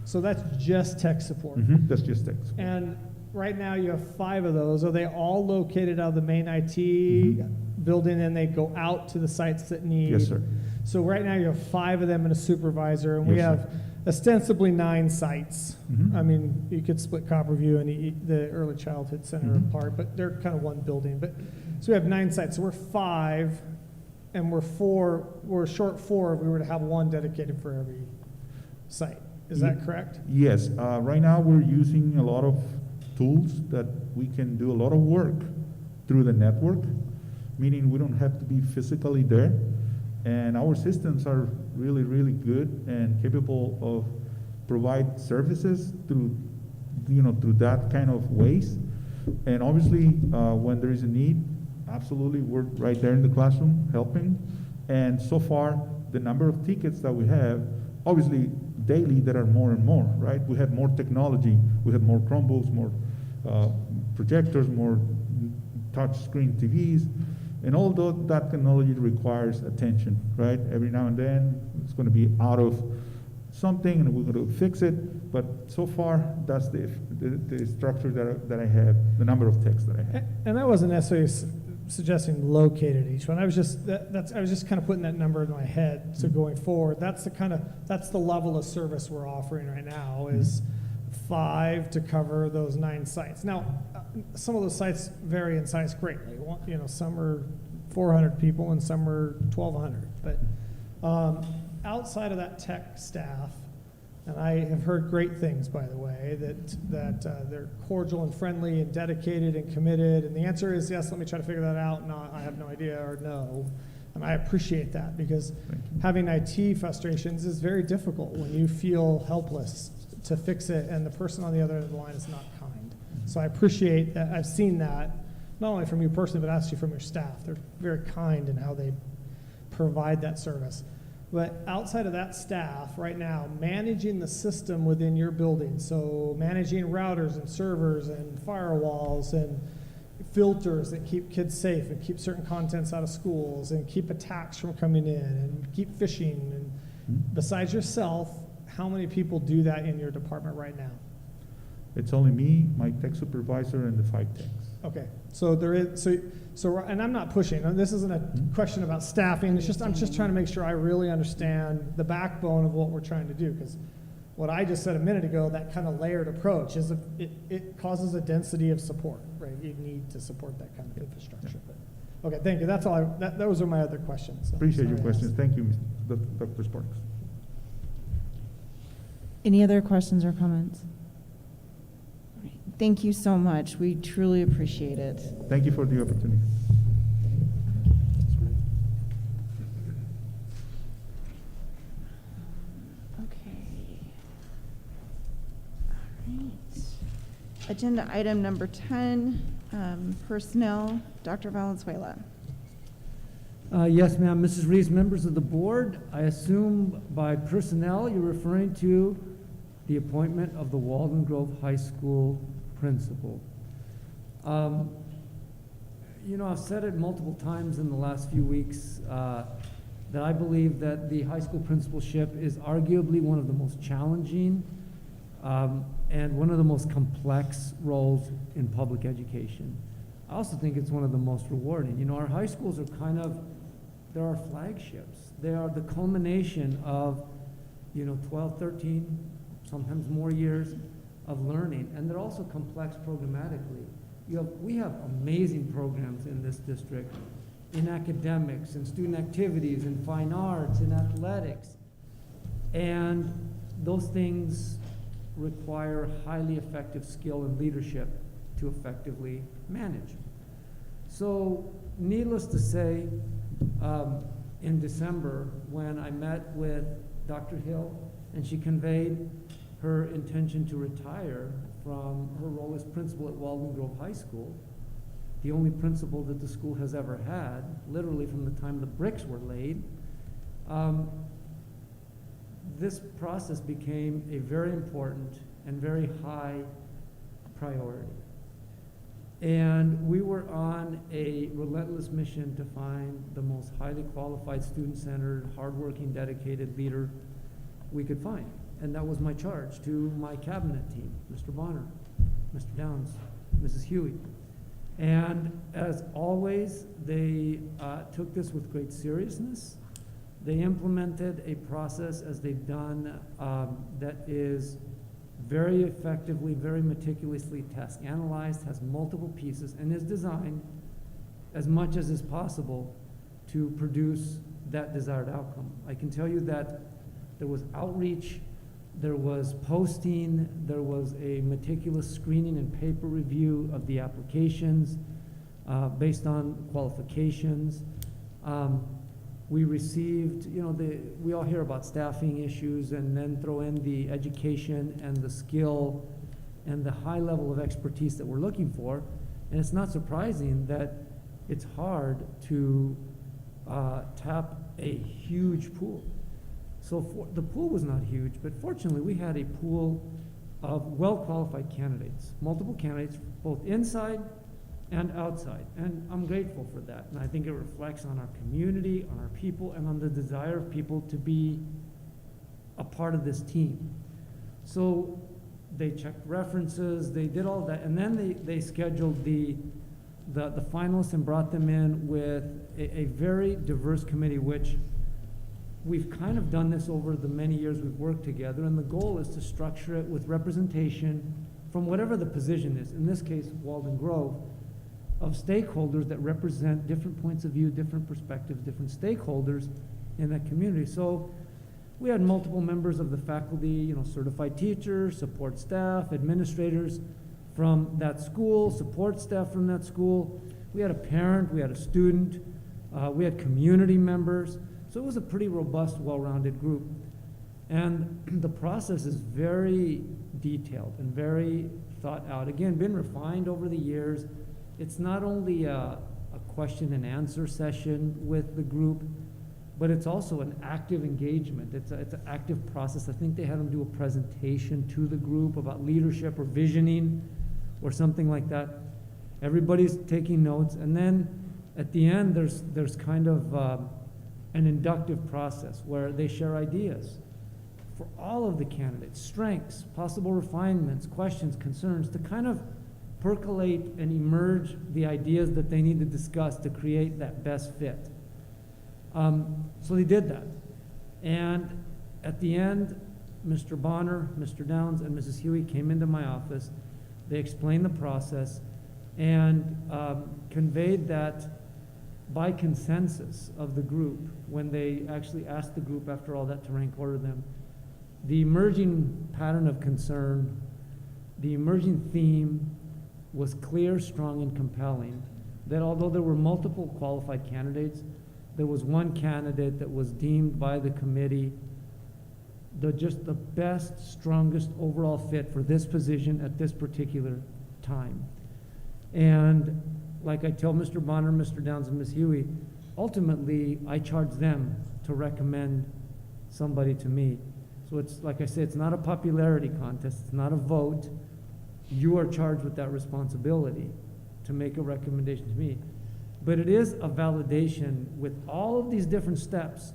So that's just tech support?
That's just tech support.
And right now you have 5 of those. Are they all located out of the main IT building, and they go out to the sites that need?
Yes, sir.
So right now you have 5 of them and a supervisor, and
Yes,
we have
sir.
ostensibly 9 sites. I mean, you could split Copperview and the Early Childhood Center apart, but they're kind of one building. But so we have 9 sites. So we're 5, and we're short 4 if we were to have 1 dedicated for every site. Is that correct?
Yes. Right now we're using a lot of tools that we can do a lot of work through the network, meaning we don't have to be physically there. And our systems are really, really good and capable of provide services through that kind of ways. And obviously, when there is a need, absolutely, we're right there in the classroom helping. And so far, the number of tickets that we have, obviously, daily there are more and more, right? We have more technology, we have more Chromebooks, more projectors, more touch screen TVs, and all that technology requires attention, right? Every now and then it's going to be out of something and we're going to fix it. But so far, that's the structure that I have, the number of texts that I have.
And I wasn't necessarily suggesting located each one. I was just I was just kind of putting that number in my head. So going forward, that's the level of service we're offering right now is 5 to cover those 9 sites. Now, some of those sites vary in size greatly. You know, some are 400 people and some are 1,200. But outside of that tech staff, and I have heard great things, by the way, that they're cordial and friendly and dedicated and committed. And the answer is yes, let me try to figure that out. No, I have no idea, or no. And I appreciate that, because having IT frustrations is very difficult when you feel helpless to fix it and the person on the other end of the line is not kind. So I appreciate that. I've seen that, not only from you personally, but actually from your staff. They're very kind in how they provide that service. But outside of that staff, right now, managing the system within your building, so managing routers and servers and firewalls and filters that keep kids safe and keep certain contents out of schools and keep attacks from coming in and keep phishing, and besides yourself, how many people do that in your department right now?
It's only me, my tech supervisor, and the 5 techs.
Okay, so there is, so, and I'm not pushing, and this isn't a question about staffing, it's just, I'm just trying to make sure I really understand the backbone of what we're trying to do, because what I just said a minute ago, that kind of layered approach, is it causes a density of support, right? You need to support that kind of infrastructure. But, okay, thank you, that's all, those are my other questions. So
Appreciate your
sorry I
questions.
asked.
Thank you, Dr. Sparks.
Any other questions or comments? All right. Thank you so much. We truly appreciate it.
Thank you for the opportunity.
Okay. All right. Agenda item number 10, personnel. Dr. Valenzuela.
Yes, ma'am. Mrs. Reese, members of the board, I assume by personnel you're referring to the appointment of the Walden Grove High School principal. You know, I've said it multiple times in the last few weeks that I believe that the high school principalship is arguably one of the most challenging and one of the most complex roles in public education. I also think it's one of the most rewarding. You know, our high schools are they're our flagships. They are the culmination of, 12, 13, sometimes more years of learning, and they're also complex programmatically. We have amazing programs in this district in academics, in student activities, in fine arts, in athletics, and those things require highly effective skill and leadership to effectively manage. So, needless to say, in December, when I met with Dr. Hill and she conveyed her intention to retire from her role as principal at Walden Grove High School, the only principal that the school has ever had, literally from the time the bricks were laid, this process became a very important and very high priority. And we were on a relentless mission to find the most highly qualified, student-centered, hardworking, dedicated leader we could find. And that was my charge to my cabinet team, Mr. Bonner, Mr. Downs, Mrs. Huey. And as always, they took this with great seriousness. They implemented a process, as they've done, that is very effectively, very meticulously task analyzed, has multiple pieces, and is designed as much as is possible to produce that desired outcome. I can tell you that there was outreach, there was posting, there was a meticulous screening and paper review of the applications based on qualifications. We received, we all hear about staffing issues and then throw in the education and the skill and the high level of expertise that we're looking for. And it's not surprising that it's hard to tap a huge pool. So the pool was not huge, but fortunately we had a pool of well-qualified candidates, multiple candidates, both inside and outside. And I'm grateful for that. And I think it reflects on our community, on our people, and on the desire of people to be a part of this team. So they checked references, they did all that, and then they scheduled the finalists and brought them in with a very diverse committee, which we've kind of done this over the many years we've worked together, and the goal is to structure it with representation from whatever the position is, in this case, Walden Grove, of stakeholders that represent different points of view, different perspectives, different stakeholders in that community. So we had multiple members of the faculty, certified teachers, support staff, administrators from that school, support staff from that school. We had a parent, we had a student, we had community members. So it was a pretty robust, well-rounded group. And the process is very detailed and very thought out. Again, been refined over the years. It's not only a question and answer session with the group, but it's also an active engagement. It's an active process. I think they had them do a presentation to the group about leadership or visioning or something like that. Everybody's taking notes, and then at the end, there's kind of an inductive process where they share ideas for all of the candidates, strengths, possible refinements, questions, concerns, to kind of percolate and emerge the ideas that they need to discuss to create that best fit. So they did that. And at the end, Mr. Bonner, Mr. Downs, and Mrs. Huey came into my office. They explained the process and conveyed that by consensus of the group, when they actually asked the group after all that to rank order them, the emerging pattern of concern, the emerging theme was clear, strong, and compelling. That although there were multiple qualified candidates, there was one candidate that was deemed by the committee just the best, strongest overall fit for this position at this particular time. And like I tell Mr. Bonner, Mr. Downs, and Ms. Huey, ultimately I charge them to recommend somebody to me. So it's, like I said, it's not a popularity contest, it's not a vote. You are charged with that responsibility to make a recommendation to me. But it is a validation with all of these different steps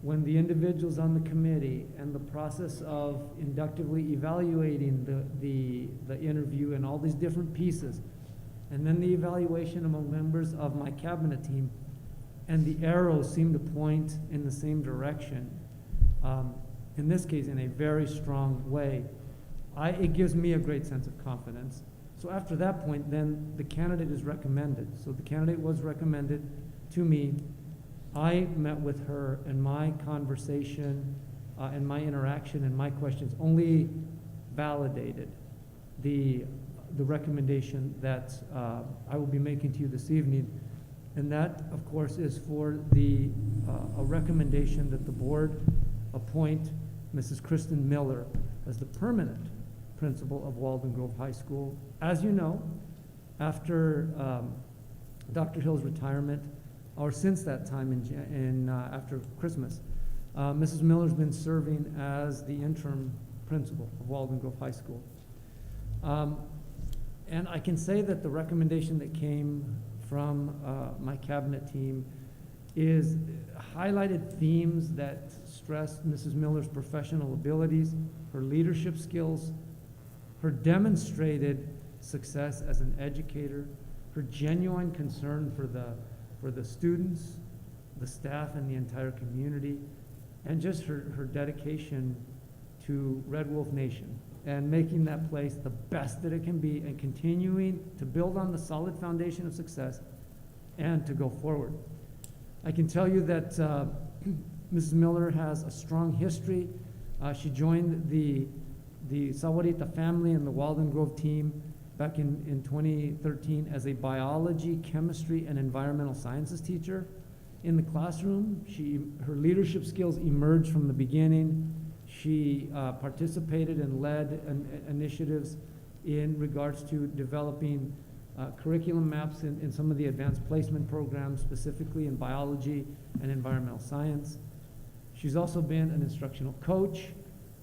when the individuals on the committee and the process of inductively evaluating the interview and all these different pieces, and then the evaluation among members of my cabinet team, and the arrows seem to point in the same direction, in this case in a very strong way. It gives me a great sense of confidence. So after that point, then the candidate is recommended. So the candidate was recommended to me. I met with her, and my conversation and my interaction and my questions only validated the recommendation that I will be making to you this evening. And that, of course, is for a recommendation that the board appoint Mrs. Kristen Miller as the permanent principal of Walden Grove High School. As you know, after Dr. Hill's retirement, or since that time after Christmas, Mrs. Miller's been serving as the interim principal of Walden Grove High School. And I can say that the recommendation that came from my cabinet team is highlighted themes that stressed Mrs. Miller's professional abilities, her leadership skills, her demonstrated success as an educator, her genuine concern for the students, the staff, and the entire community, and just her dedication to Red Wolf Nation and making that place the best that it can be and continuing to build on the solid foundation of success and to go forward. I can tell you that Mrs. Miller has a strong history. She joined the Sahuarita family and the Walden Grove team back in 2013 as a biology, chemistry, and environmental sciences teacher. In the classroom, her leadership skills emerged from the beginning. She participated and led initiatives in regards to developing curriculum maps in some of the advanced placement programs, specifically in biology and environmental science. She's also been an instructional coach,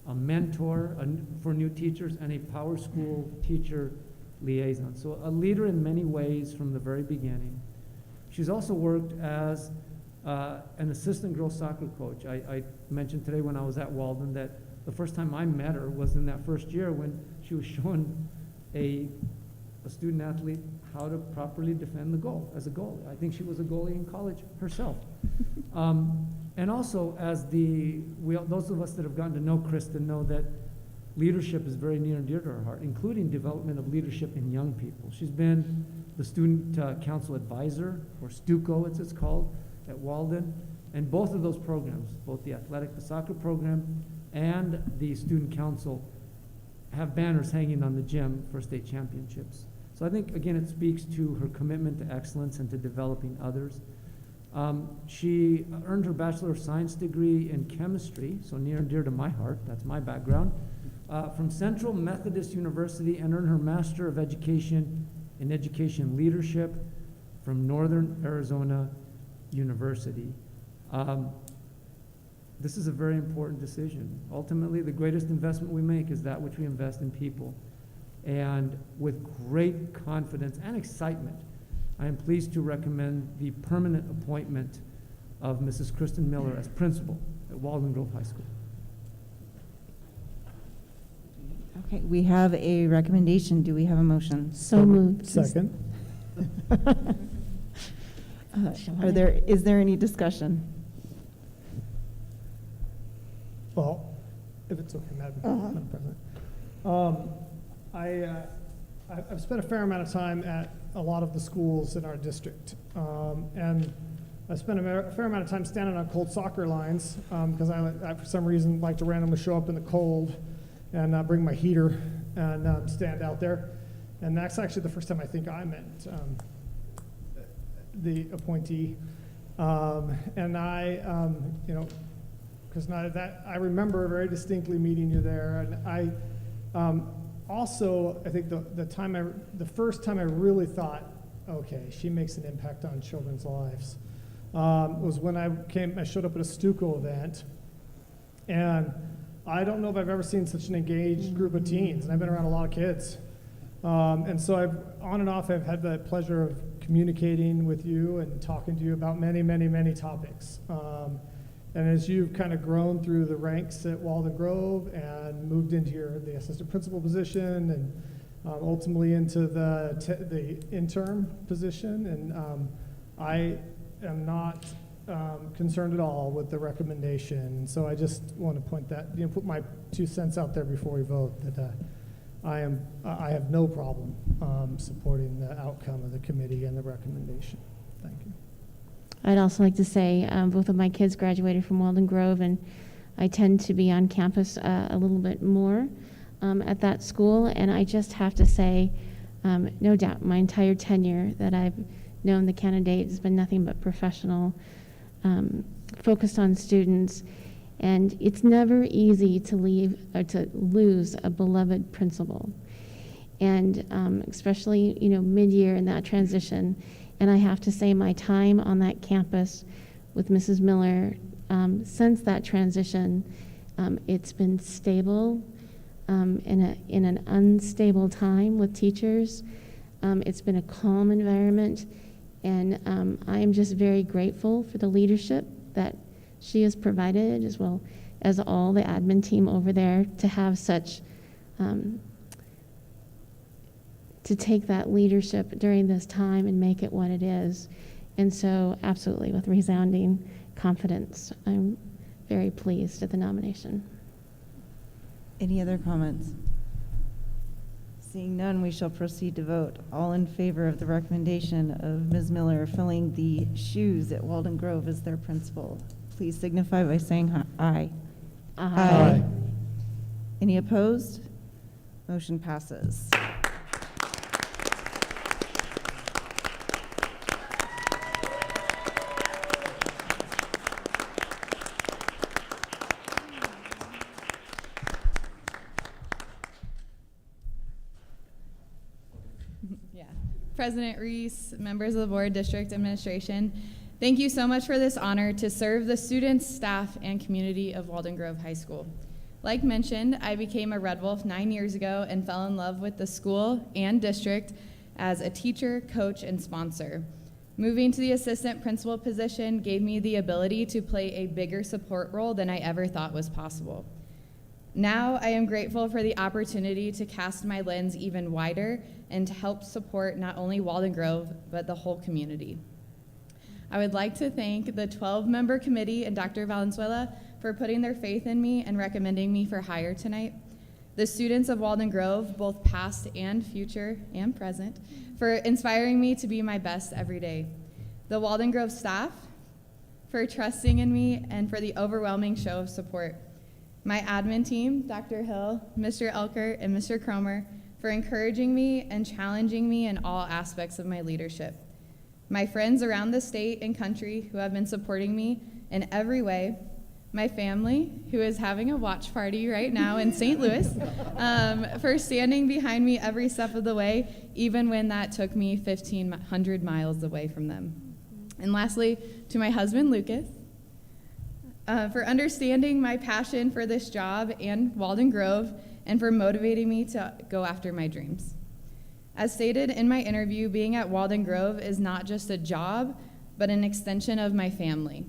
a mentor for new teachers, and a Power School teacher liaison. So a leader in many ways from the very beginning. She's also worked as an assistant girls soccer coach. I mentioned today when I was at Walden that the first time I met her was in that first year when she was showing a student athlete how to properly defend the goal as a goalie. I think she was a goalie in college herself. And also, those of us that have gotten to know Kristen know that leadership is very near and dear to her heart, including development of leadership in young people. She's been the student council advisor, or STUCO it's called, at Walden. And both of those programs, both the soccer program and the student council, have banners hanging on the gym for state championships. So I think, again, it speaks to her commitment to excellence and to developing others. She earned her Bachelor of Science degree in chemistry, so near and dear to my heart, that's my background, from Central Methodist University, and earned her Master of Education in Education Leadership from Northern Arizona University. This is a very important decision. Ultimately, the greatest investment we make is that which we invest in people. And with great confidence and excitement, I am pleased to recommend the permanent appointment of Mrs. Kristen Miller as principal at Walden Grove High School.
Okay, we have a recommendation. Do we have a motion?
So moved.
Second.
Is there any discussion?
Well, if it's okay, Madam President. I've spent a fair amount of time at a lot of the schools in our district. And I spent a fair amount of time standing on cold soccer lines because I, for some reason, like to randomly show up in the cold and bring my heater and stand out there. And that's actually the first time I think I met the appointee. And I, because I remember very distinctly meeting you there. And I also, I think the first time I really thought, okay, she makes an impact on children's lives, was when I showed up at a STUCO event. And I don't know if I've ever seen such an engaged group of teens, and I've been around a lot of kids. And so on and off, I've had the pleasure of communicating with you and talking to you about many, many, many topics. And as you've kind of grown through the ranks at Walden Grove and moved into the assistant principal position and ultimately into the interim position, and I am not concerned at all with the recommendation. So I just want to put my 2 cents out there before we vote that I have no problem supporting the outcome of the committee and the recommendation. Thank you.
I'd also like to say both of my kids graduated from Walden Grove, and I tend to be on campus a little bit more at that school. And I just have to say, no doubt, my entire tenure that I've known the candidate has been nothing but professional, focused on students. And it's never easy to leave or to lose a beloved principal. And especially, mid-year in that transition. And I have to say my time on that campus with Mrs. Miller, since that transition, it's been stable in an unstable time with teachers. It's been a calm environment, and I am just very grateful for the leadership that she has provided, as well as all the admin team over there, to have such to take that leadership during this time and make it what it is. And so absolutely, with resounding confidence, I'm very pleased at the nomination.
Any other comments? Seeing none, we shall proceed to vote. All in favor of the recommendation of Ms. Miller filling the shoes at Walden Grove as their principal, please signify by saying aye.
Aye.
Any opposed? Motion passes.
President Reese, members of the board, district administration, thank you so much for this honor to serve the students, staff, and community of Walden Grove High School. Like mentioned, I became a Red Wolf 9 years ago and fell in love with the school and district as a teacher, coach, and sponsor. Moving to the assistant principal position gave me the ability to play a bigger support role than I ever thought was possible. Now I am grateful for the opportunity to cast my lens even wider and to help support not only Walden Grove, but the whole community. I would like to thank the 12-member committee and Dr. Valenzuela for putting their faith in me and recommending me for hire tonight. The students of Walden Grove, both past and future and present, for inspiring me to be my best every day. The Walden Grove staff for trusting in me and for the overwhelming show of support. My admin team, Dr. Hill, Mr. Elker, and Mr. Cromer, for encouraging me and challenging me in all aspects of my leadership. My friends around the state and country who have been supporting me in every way. My family, who is having a watch party right now in St. Louis, for standing behind me every step of the way, even when that took me 1,500 miles away from them. And lastly, to my husband, Lucas, for understanding my passion for this job and Walden Grove, and for motivating me to go after my dreams. As stated in my interview, being at Walden Grove is not just a job, but an extension of my family.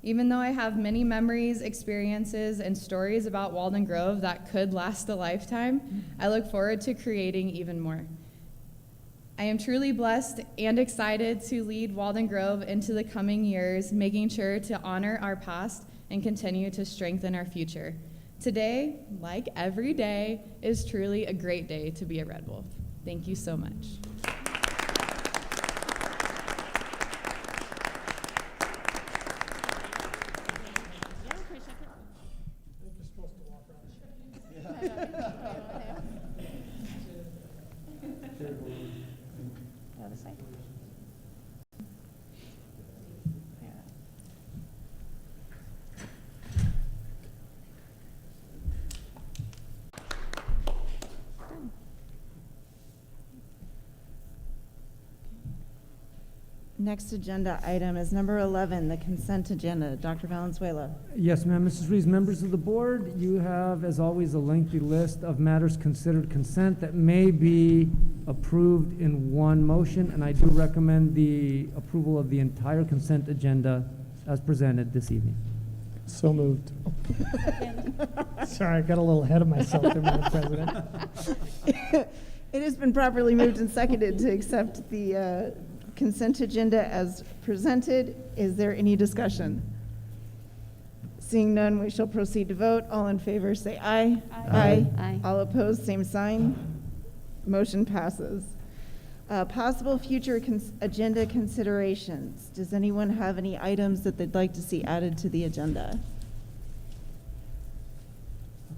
Even though I have many memories, experiences, and stories about Walden Grove that could last a lifetime, I look forward to creating even more. I am truly blessed and excited to lead Walden Grove into the coming years, making sure to honor our past and continue to strengthen our future. Today, like every day, is truly a great day to be a Red Wolf. Thank you so much.
Next agenda item is number 11, the consent agenda. Dr. Valenzuela.
Yes, ma'am. Mrs. Rees, members of the board, you have, as always, a lengthy list of matters considered consent that may be approved in one motion, and I do recommend the approval of the entire consent agenda as presented this evening.
So moved. Sorry, I got a little ahead of myself there, Madam President.
It has been properly moved and seconded to accept the consent agenda as presented. Is there any discussion? Seeing none, we shall proceed to vote. All in favor say aye.
Aye. Aye.
All opposed, same sign. Motion passes. Possible future agenda considerations. Does anyone have any items that they'd like to see added to the agenda?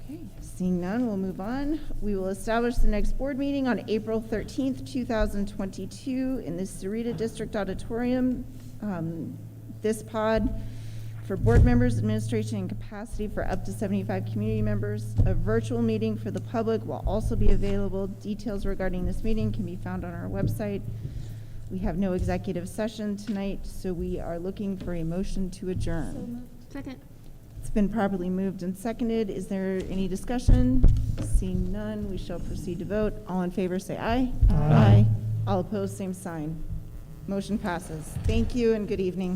Okay, seeing none, we'll move on. We will establish the next board meeting on April 13th, 2022 in the Sahuarita District Auditorium. This pod for board members, administration, and capacity for up to 75 community members. A virtual meeting for the public will also be available. Details regarding this meeting can be found on our website. We have no executive session tonight, so we are looking for a motion to adjourn.
So moved.
Second.
It's been properly moved and seconded. Is there any discussion? Seeing none, we shall proceed to vote. All in favor say aye.
Aye.
All opposed, same sign. Motion passes. Thank you and good evening.